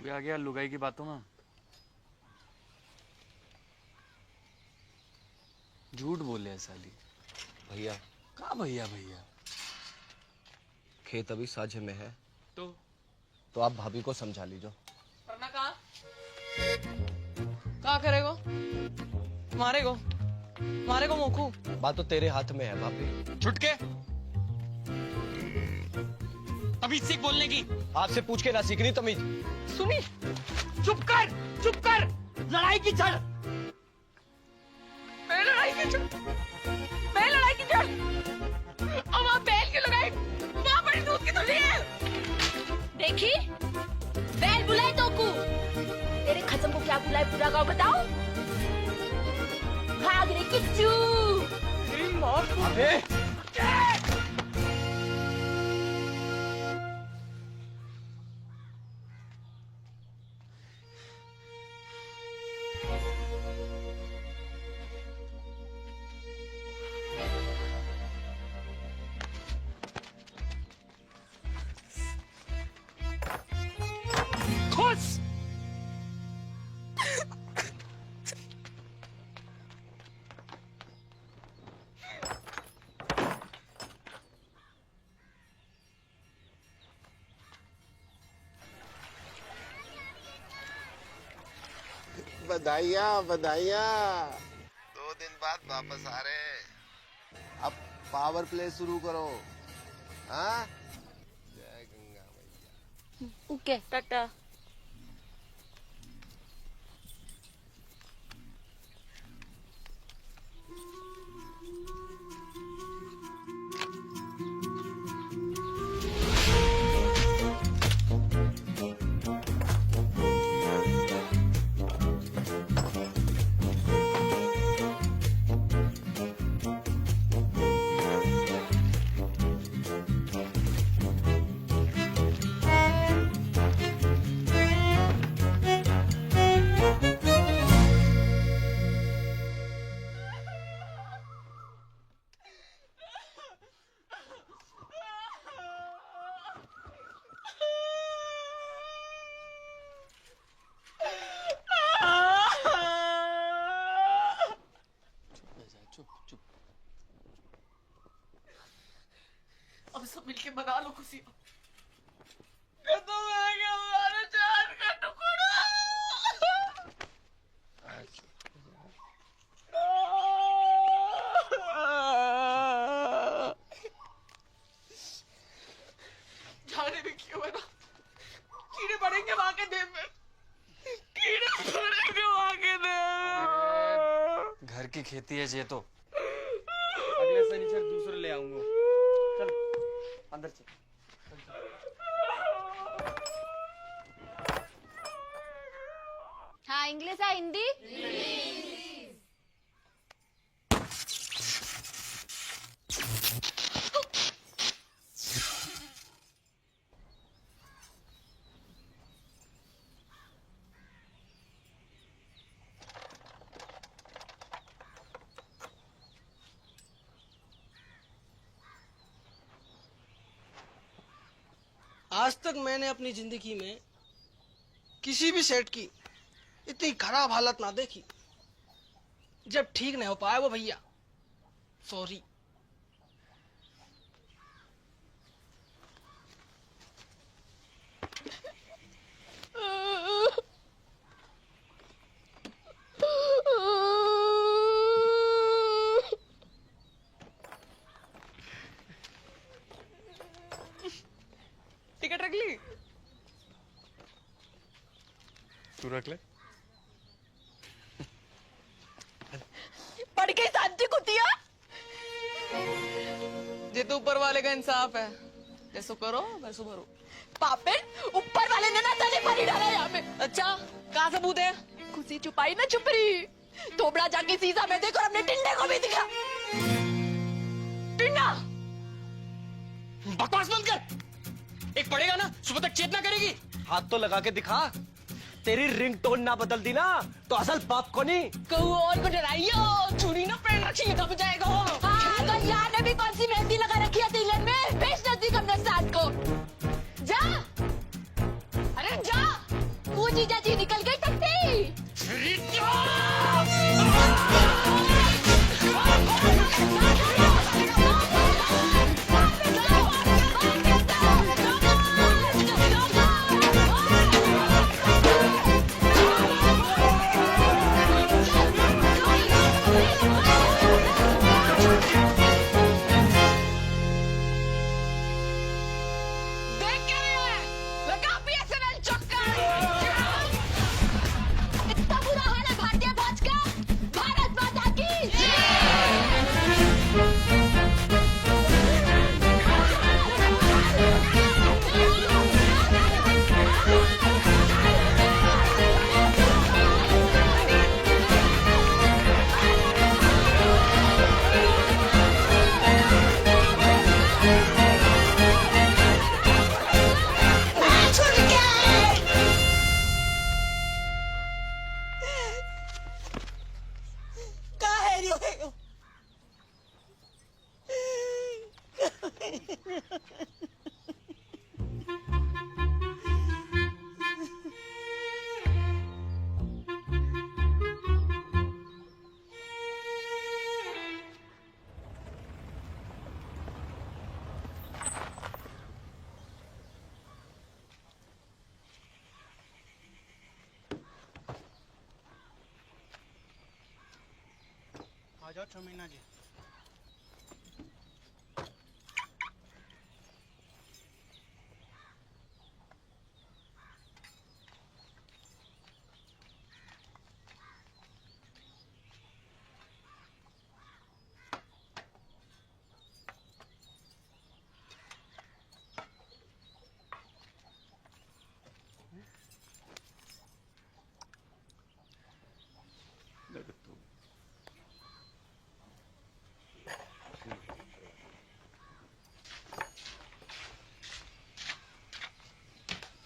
S6: क्या गया लुगाई की बातों में? झूठ बोले साली।
S4: भैया
S6: कहाँ भैया भैया?
S4: खेत अभी साझे में है
S6: तो
S4: आप भाभी को समझा लीजिए।
S2: वरना कहाँ करेगो? मारेगो मोखू।
S4: बात तो तेरे हाथ में है भाभी।
S6: छुटके तमीज सीख बोलने की।
S4: आपसे पूछ के ना सीखनी तमीज।
S6: सुनी, चुप कर। लड़ाई की जड़। मैं लड़ाई की जड़। अब आप बैल की लगाई मां बड़ी दूध की थोड़ी है।
S1: देखी बैल बुलाए तो को तेरे खत्म को क्या बुलाए पूरा गाँव बताओ। भाग रे किच्चू।
S4: अबे
S6: खुश।
S8: बधाइयाँ 2 दिन बाद वापस आ रहे। अब पावर प्ले शुरू करो। हाँ, जय गंगा मैया।
S1: ओके टाटा।
S2: अब सब मिलके मना लो खुशी। खत्म हो गया हमारा जान का टुकड़ा। जाने भी क्यों है ना, कीड़े पड़ेंगे वहां के देह में।
S6: घर की खेती है ये तो।
S4: अगले शनिचर दूसरे ले आऊंगा। चल अंदर चल।
S1: हाँ इंग्लिश है हिंदी।
S5: आज तक मैंने अपनी जिंदगी में किसी भी सेट की इतनी खराब हालत ना देखी। जब ठीक नहीं हो पाया वो भैया, सॉरी।
S2: टिकट रख ली?
S10: तू रख ले।
S1: पढ़ के शांति कुतिया।
S2: ये तो ऊपर वाले का इंसाफ है, जैसो करो वैसो भरो।
S1: पापिन ऊपर वाले ने ना तने भरी डाला यहाँ पे।
S2: अच्छा कहाँ सबूत है?
S1: खुशी छुपाई ना छुपरी। थोबड़ा जाके शीशा में देखो और अपने टिंडे को भी दिखा। टिंडा
S6: बकवास बंद कर। एक पड़ेगा ना सुबह तक चेतना करेगी।
S4: हाथ तो लगा के दिखा। तेरी रिंगटोन ना बदल दी ना तो असल बाप को नहीं।
S2: कहू और को डराइयो, चूड़ी ना पहन रखी है कब जाएगा वो।
S1: हाँ तो यार ने भी कौन सी मेहंदी लगा रखी है तिलक में। बेच नजदीक हमने साथ को। जा अरे जा, तू जीजा जी निकल गई टट्टी।
S2: देख क्या रहे हो? लगा BSNL चक्कर।
S1: इतना बुरा हाल है भारतीय फौज का। भारत माता की
S7: काहे रोए हो?
S5: आ जाओ चमीना जी।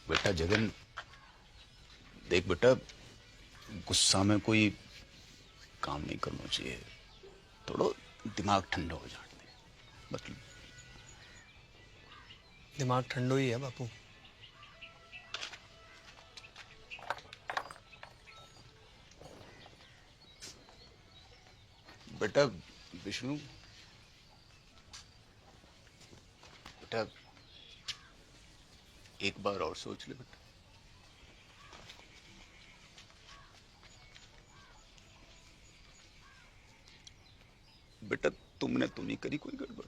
S3: बेटा जगन, देख बेटा, गुस्सा में कोई काम नहीं करना चाहिए। थोड़ा दिमाग ठंडा हो जाने दे। मतलब
S5: दिमाग ठंडो ही है बापू।
S3: बेटा विष्णु, बेटा एक बार और सोच ले बेटा। बेटा तुमने तो नहीं करी कोई गड़बड़?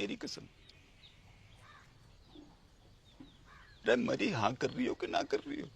S3: मेरी कसम। अरे मरी हाँ कर रही हो कि ना कर रही हो?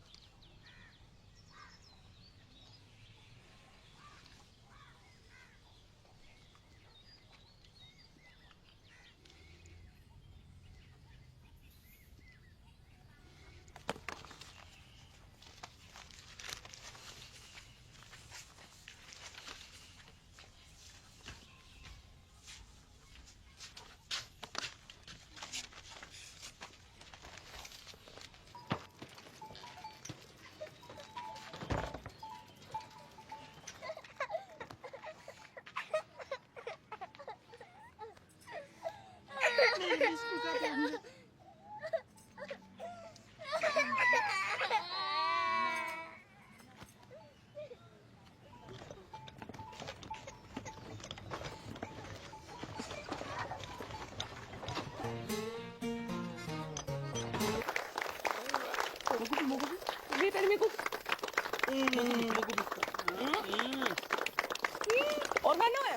S2: और खाना है?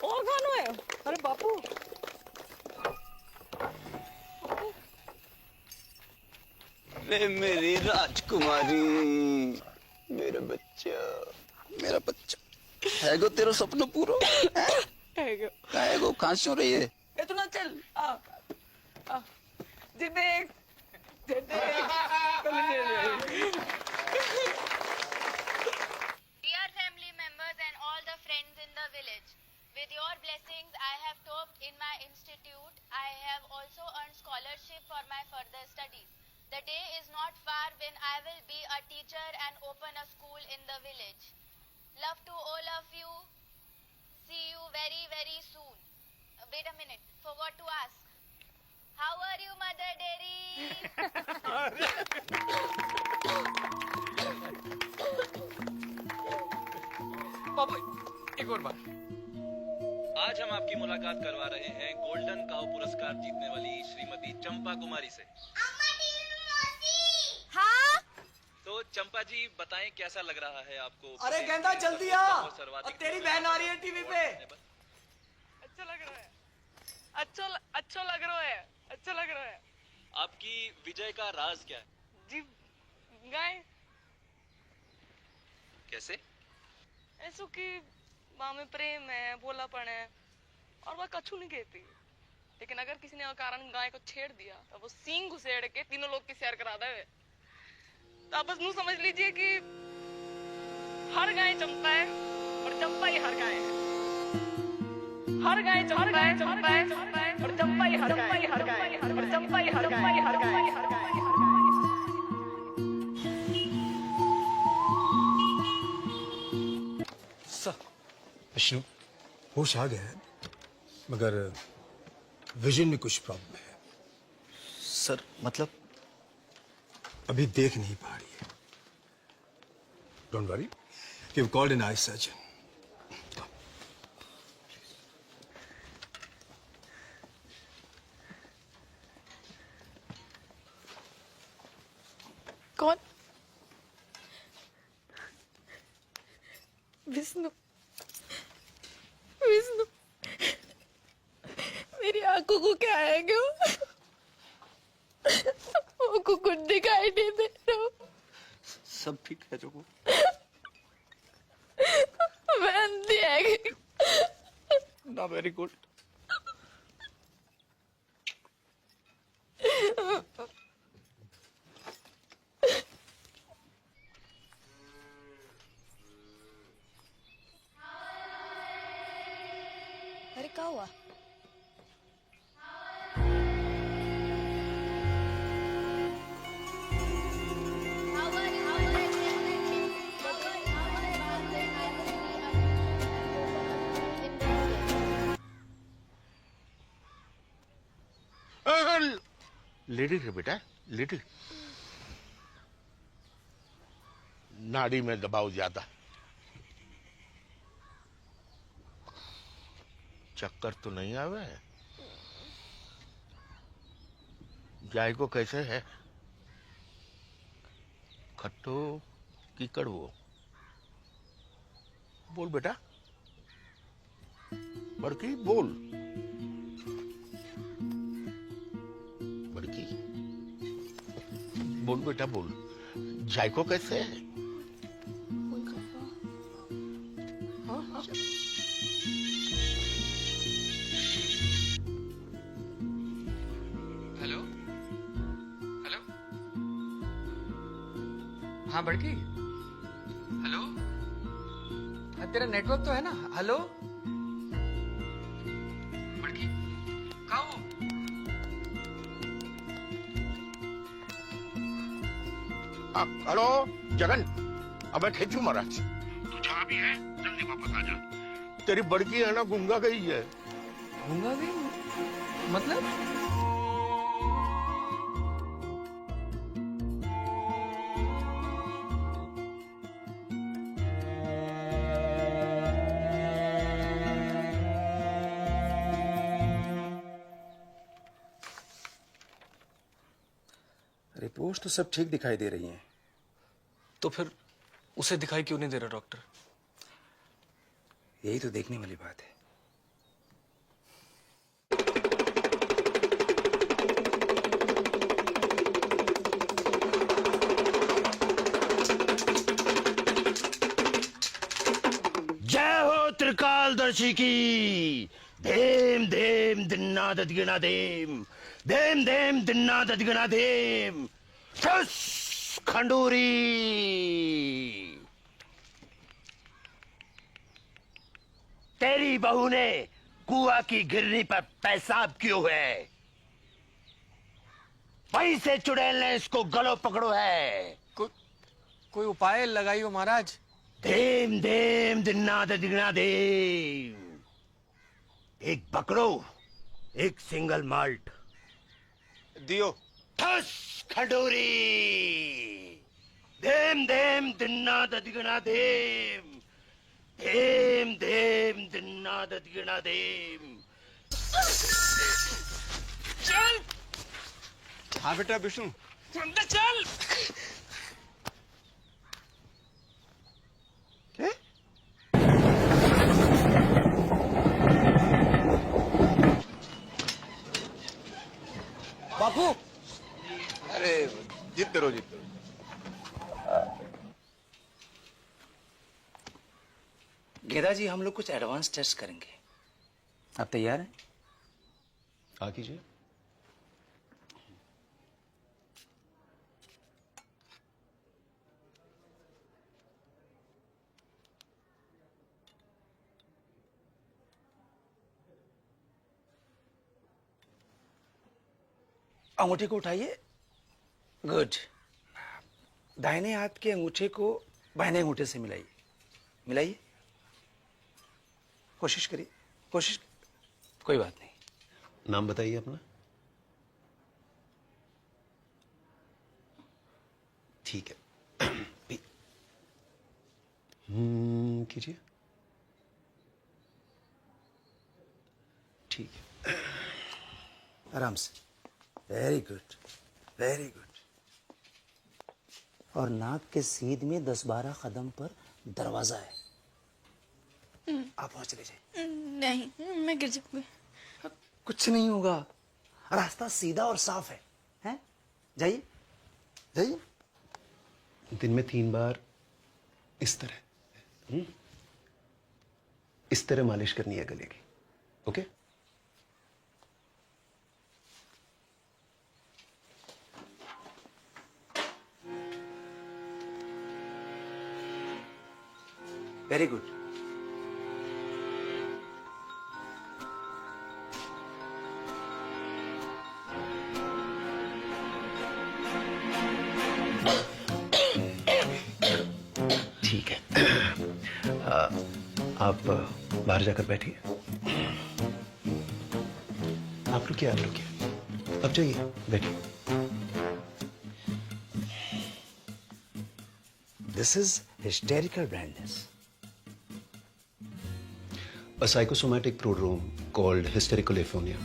S2: और खाना है? अरे बापू।
S3: रे मेरी राजकुमारी, मेरा बच्चा, मेरा बच्चा है गो, तेरा सपना पूरा है गो। कहाँ से हो रही है?
S2: इतना चल आ जे देख
S15: Dear family members and all the friends in the village, with your blessings I have topped in my institute. I have also earned scholarship for my further studies. The day is not far when I will be a teacher and open a school in the village. Love to all of you. See you very, very soon. Wait a minute, forgot to ask. How are you, Mother Dairy?
S6: बाबू एक और बार।
S16: आज हम आपकी मुलाकात करवा रहे हैं golden cow पुरस्कार जीतने वाली श्रीमती चंपा कुमारी से।
S15: हाँ?
S16: तो चंपा जी बताएं कैसा लग रहा है आपको?
S6: अरे गेंदा जल्दी आ, और तेरी बहन आ रही है टीवी पे।
S2: अच्छा लग रहा है, अच्छा लग रहा है, अच्छा लग रहा है।
S16: आपकी विजय का राज क्या है?
S2: जी गाय
S16: कैसे?
S2: ऐसो कि माँ में प्रेम है, भोलापन है, और वह कछु नहीं कहती। लेकिन अगर किसी ने अकारण गाय को छेड़ दिया तो वो सींग घुसेड़ के तीनों लोग की सैर करा दे। तो आप बस नू समझ लीजिए कि हर गाय चंपा है और चंपा ही हर गाय है। हर गाय चंपा है, चंपा है, चंपा है, और चंपा ही हर गाय है, हर गाय है, और चंपा ही हर गाय है, हर गाय है, हर गाय है।
S5: विष्णु, होश आ गया है, मगर विजन में कुछ प्रॉब्लम है।
S4: सर मतलब?
S5: अभी देख नहीं पा रही है। Don't worry, we called an eye surgeon.
S1: कौन? विष्णु, विष्णु, मेरी आंखों को क्या है क्यों? वो कुछ दिखाई नहीं दे रहा।
S3: सब ठीक है जो
S1: मैं अंधी है
S3: ना। Very good.
S1: अरे क्या हुआ?
S14: लेडी है बेटा, लेडी। नाड़ी में दबाव ज्यादा। चक्कर तो नहीं आवे? जाय को कैसे है? खट्टो की कड़वो? बोल बेटा, बड़की बोल। बड़की बोल बेटा बोल, जायको कैसे है?
S6: हेलो हेलो, हाँ बड़की, हेलो, हाँ तेरा नेटवर्क तो है ना? हेलो बड़की, कहाँ हो?
S14: हेलो जगन, अब मैं खेचू महाराज। तू जहाँ भी है जल्दी वापस आ जा। तेरी बड़की है ना, गूंगा गई है।
S6: गूंगा गई मतलब?
S17: रिपोर्ट तो सब ठीक दिखाई दे रही हैं।
S6: तो फिर उसे दिखाई क्यों नहीं दे रहा डॉक्टर?
S17: यही तो देखने वाली बात है।
S14: जय हो त्रिकालदर्शी की। धेम धेम दिन्ना ददिगना धेम, धेम धेम दिन्ना ददिगना धेम। ठुस खंडूरी। तेरी बहू ने कुआ की गिरनी पर पेशाब क्यों है? वहीं से चुड़ैल ने इसको गलो पकड़ो है।
S6: कोई उपाय लगाइयो महाराज।
S14: धेम धेम दिन्ना ददिगना धेम। एक बकरो, एक सिंगल माल्ट,
S11: दियो।
S14: ठस खडोरी देम देम दिन्ना ददिगना देम देम देम दिन्ना ददिगना देम।
S11: चल। हाँ बेटा विष्णु।
S14: अंदर चल।
S3: बापू।
S11: अरे जीतते रहो जीतते रहो।
S17: गेदा जी, हम लोग कुछ एडवांस टेस्ट करेंगे, आप तैयार हैं?
S11: हाँ कीजिए।
S17: अंगूठे को उठाइए। गुड। दाहिने हाथ के अंगूठे को बाहिने अंगूठे से मिलाइए। मिलाइए, कोशिश करिए, कोशिश। कोई बात नहीं।
S11: नाम बताइए अपना। ठीक है। कीजिए। ठीक है।
S17: आराम से। Very good, very good. और नाक के सीध में 10-12 कदम पर दरवाजा है, आप वहां चले जाइए।
S1: नहीं, मैं गिर जाऊंगी।
S17: कुछ नहीं होगा, रास्ता सीधा और साफ है, हैं? जाइए जाइए।
S11: दिन में 3 बार इस तरह इस तरह मालिश करनी है गले की। ओके?
S17: Very good.
S11: ठीक है। आप बाहर जाकर बैठिए। आप रुकिए, आप रुकिए। अब जाइए, बैठिए।
S17: This is hysterical blindness.
S11: A psychosomatic prodrome called hysterical aphonia.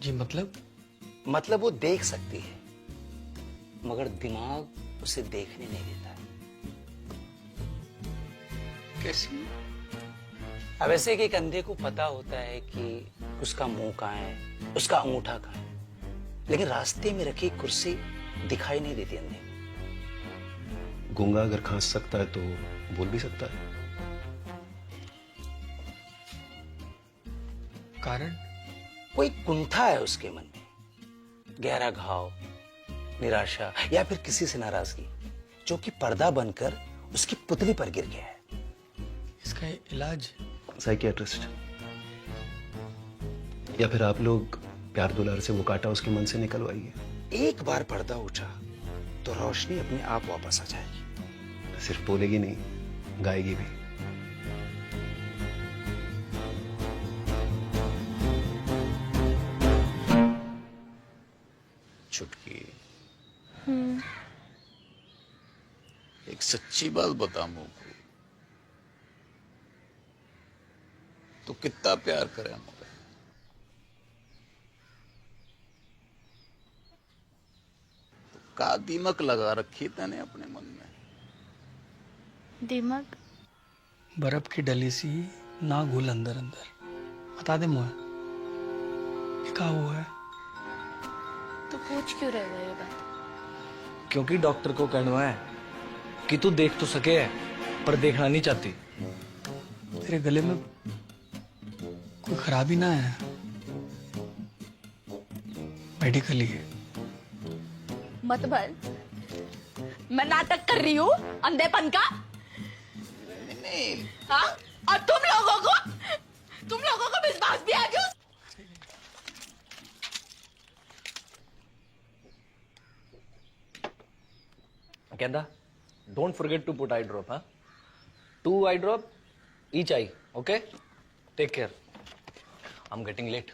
S17: जी मतलब वो देख सकती है, मगर दिमाग उसे देखने नहीं देता।
S11: कैसी?
S17: अब ऐसे कि एक अंधे को पता होता है कि उसका मुंह कहाँ है, उसका अंगूठा कहाँ है, लेकिन रास्ते में रखी कुर्सी दिखाई नहीं देती अंधे को।
S11: गूंगा अगर खांस सकता है तो बोल भी सकता है।
S17: कारण? कोई कुंठा है उसके मन में, गहरा घाव, निराशा या फिर किसी से नाराजगी, जो कि पर्दा बनकर उसकी पुतली पर गिर गया है।
S6: इसका इलाज?
S11: साइकियाट्रिस्ट, या फिर आप लोग प्यार दुलार से वो काटा उसके मन से निकलवाइए।
S17: एक बार पर्दा उठा तो रोशनी अपने आप वापस आ जाएगी।
S11: सिर्फ बोलेगी नहीं, गाएगी भी।
S12: छुटकी, एक सच्ची बात बता मुझको, तो कितना प्यार करे मुझे? तो का दीमक लगा रखी तने अपने मन में?
S1: दिमाग?
S5: बर्फ की डली सी ना घुल अंदर अंदर। बता दे मुझे क्या हुआ है?
S1: तो पूछ क्यों रहे हो ये बात?
S4: क्योंकि डॉक्टर को कहना है कि तू देख तो सके पर देखना नहीं चाहती।
S5: तेरे गले में कोई खराबी ना है? मेडिकली है।
S1: मत भर, मैं नाटक कर रही हूँ अंधेपन का। हाँ? और तुम लोगों को विश्वास भी आ गया?
S4: कहता don't forget to put eye drop. हाँ, 2 eye drop each eye. Okay, take care. I am getting late.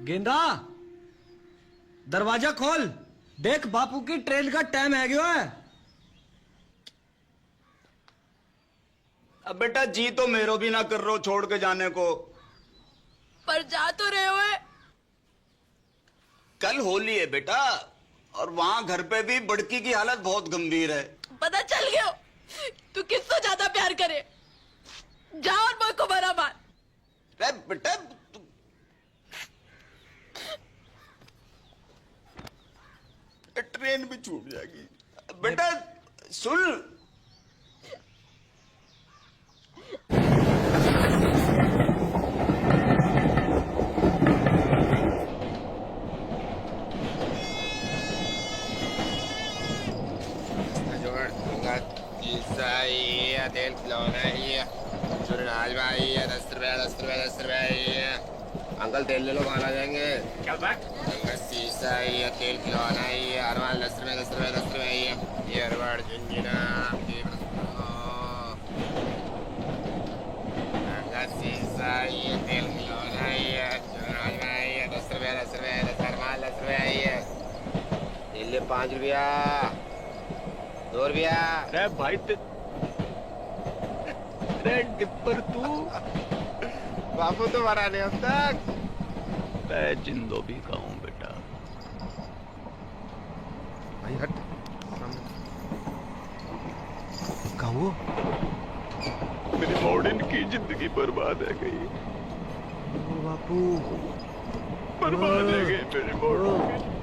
S5: गेंदा दरवाजा खोल, देख बापू की ट्रेन का टाइम है गयो है।
S3: अब बेटा जी तो मेरो भी ना कर रहे हो छोड़ के जाने को।
S1: पर जा तो रहे हो।
S3: कल होली है बेटा, और वहां घर पे भी बड़की की हालत बहुत गंभीर है।
S1: पता चल गया तू किससे ज्यादा प्यार करे। जा और मुझ को बरा मार।
S3: अरे बेटा ट्रेन भी छूट जाएगी। बेटा सुन,
S14: तेल खिलौना है, सुरनाज भाई है, 10 रुपया 10 रुपया 10 रुपया है। अंकल तेल ले लो, खाना जाएंगे। क्या बात? शीशा है, तेल खिलौना है, अरवाल 10 रुपया 10 रुपया 10 रुपया है। ये अरवाड़ झुंझुना शीशा है, तेल खिलौना है, सुरनाज भाई है, 10 रुपया 10 रुपया 10 अरवाल 10 रुपया है। तेल ले 5 रुपया 2 रुपया।
S12: अरे भाई टिप्पर तू
S14: बापू तो मरा नहीं अब तक।
S12: मैं जिंदो भी कहूँ बेटा।
S14: भाई हट
S12: कहूँ मेरी मॉडर्न की जिंदगी बर्बाद है गई।
S14: बापू
S12: बर्बाद है गई मेरी मॉडर्न की।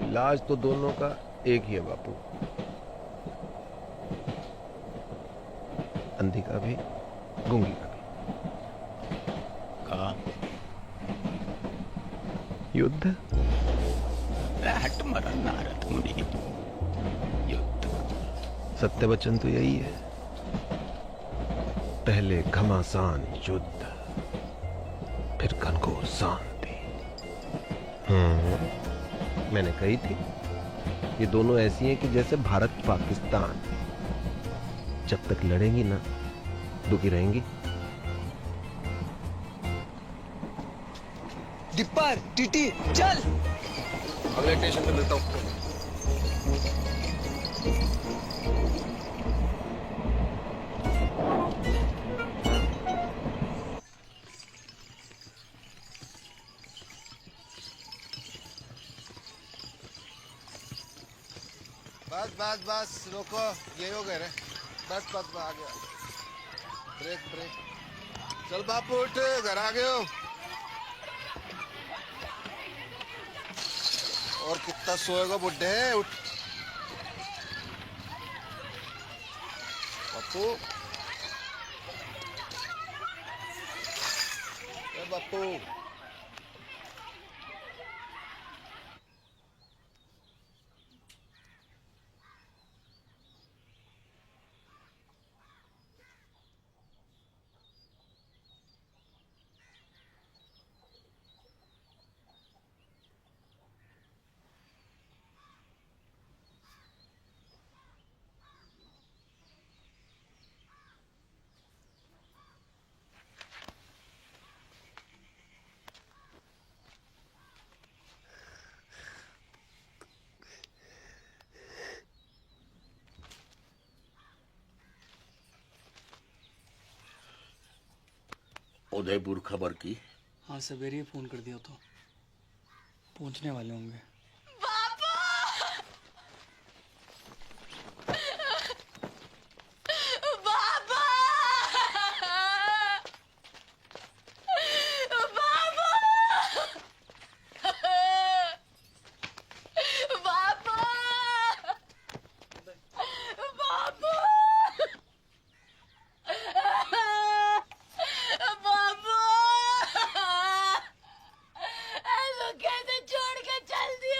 S11: इलाज तो दोनों का एक ही है बापू, अंधी का भी गूंगी का भी।
S12: कहा
S11: युद्ध।
S12: हट मरा नारद मुनि। युद्ध
S11: सत्य वचन तो यही है, पहले घमासान युद्ध, फिर घनघोर शांति। मैंने कही थी ये दोनों ऐसी हैं कि जैसे भारत पाकिस्तान, जब तक लड़ेंगी ना दुखी रहेंगी।
S5: डिप्पर टीटी चल।
S14: अगले स्टेशन पे मिलता हूँ।
S11: बस बस बस रोको, ये हो गए रे। बस बस बस आ गया। Brake brake. चल बापू उठ, घर आ गए हो। और कितना सोएगा बुड्ढे, उठ बापू। बापू
S14: उदयपुर खबर की?
S5: हाँ सवेरे ही फोन कर दिया, तो पहुंचने वाले होंगे।
S1: कैसे छोड़ के चल दिया।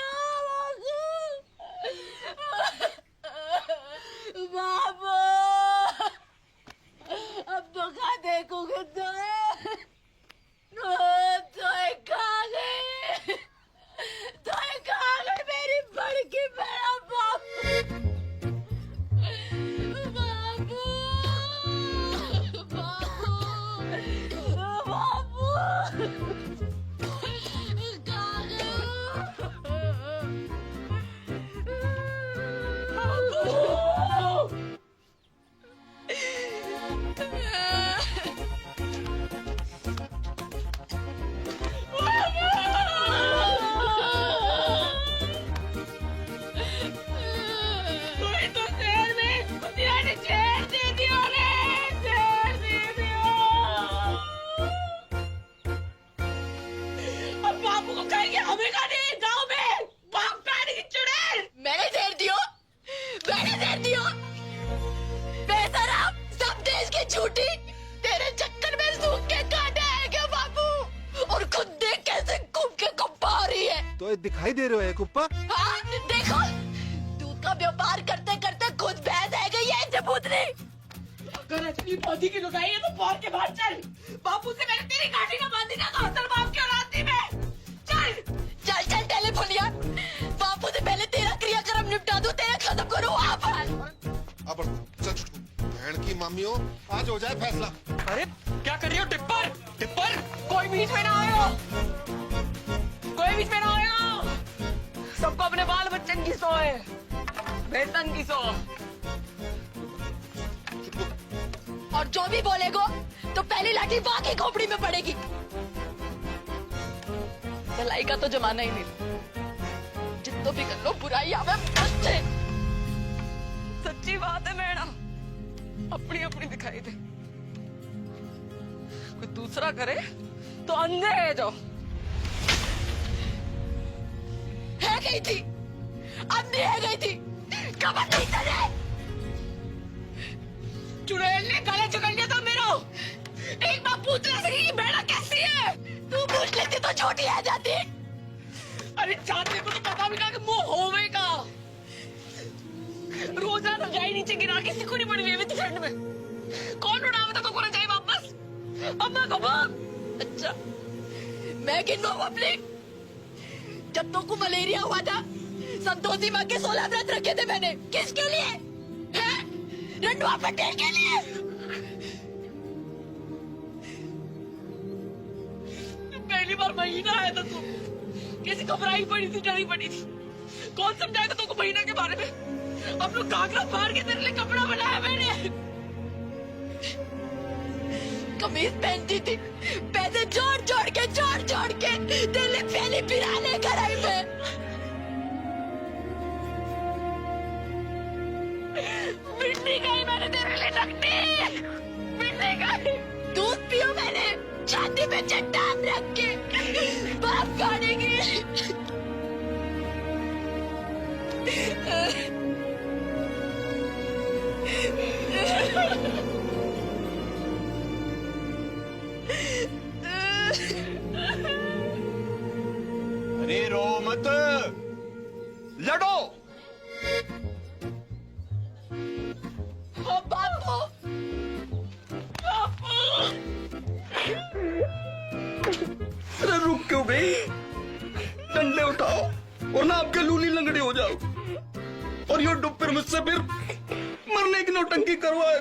S1: मैंने देर दियो, मैंने देर दियो। बेशरम, सब देश की झूठी तेरे चक्कर में सूख के काटा है क्या बाबू? और खुद देख कैसे घूम के कप्पा आ रही है।
S8: तो ये दिखाई दे रहे हो कुप्पा?
S1: हाँ देखो, दूध का व्यापार करते करते खुद भैंस है गई है जबूतरी।
S7: अगर इतनी पौधी की लुगाई है तो बाहर के बाहर चल। बापू से मैंने तेरी गाड़ी ना बांधी ना कौशल बाप के औलादी में। चल
S1: चल चल टेलीफोनिया, बापू से पहले तेरा क्रियाक्रम निपटा दूं, तेरा खत्म करूं आप।
S11: अब चल छुटकू, बहन की मामियों, आज हो जाए फैसला।
S6: अरे क्या कर रही हो टिप्पर? टिप्पर, कोई बीच में ना आयो, कोई बीच में ना आयो। सबको अपने बाल बच्चन की सो है, वेतन की सो।
S1: और जो भी बोलेगो तो पहली लाठी बाकी खोपड़ी में पड़ेगी। भलाई का तो जमाना ही नहीं, जितना भी कर लो बुराई आवे बच्चे।
S2: सच्ची बात है मैडम, अपनी अपनी दिखाई दे, कोई दूसरा करे तो अंधे है जो।
S1: है गई थी, अंधी है गई थी, कमर नहीं चले।
S7: चुड़ैल ने गले चुकड़ लिया था मेरो। एक बार पूछ ले सकी कि बेड़ा कैसी है।
S1: तू पूछ लेती तो छोटी आ जाती।
S7: अरे जानने को तो पता भी ना कि मुंह होवेगा। रोजाना जाए नीचे गिरा के सिकुड़ी पड़ी हुई है ठंड में। कौन उड़ावे तो को जाए वापस? अम्मा को बोल।
S1: अच्छा मैं गिनो अपने। जब तो को मलेरिया हुआ था, संतोषी माँ के 16 व्रत रखे थे मैंने। किसके लिए? हैं? रंडवा पटेल के लिए।
S7: पहली बार महीना आया था तू, कैसी घबराई पड़ी थी, डरी पड़ी थी। कौन समझाएगा तुमको महीना के बारे में? अब लोग घाघरा फाड़ के तेरे लिए कपड़ा बनाया मैंने।
S1: कमीज पहनती थी, पैसे जोड़ जोड़ के तेरे लिए पहली पिराने घर आई मैं।
S7: मिट्टी गई मैंने तेरे लिए नकली, मिट्टी गई।
S1: दूध पियो मैंने छाती पे चट्टान रख के, बाप गाड़ी की।
S3: अरे रो मत, लड़ो।
S1: बापू,
S12: अरे रुक क्यों गई? डंडे उठाओ और ना आपके लूली लंगड़े हो जाओ, और यो डुब फिर मुझसे फिर मरने की नौटंकी करवाए।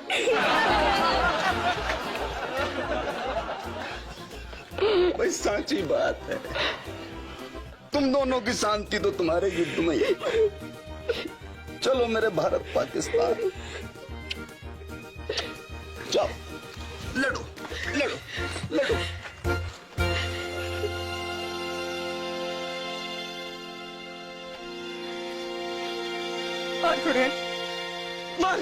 S12: भाई साची बात है, तुम दोनों की शांति तो तुम्हारे युद्ध में ही। चलो मेरे भारत पाकिस्तान, जाओ लड़ो लड़ो लड़ो।
S2: मार,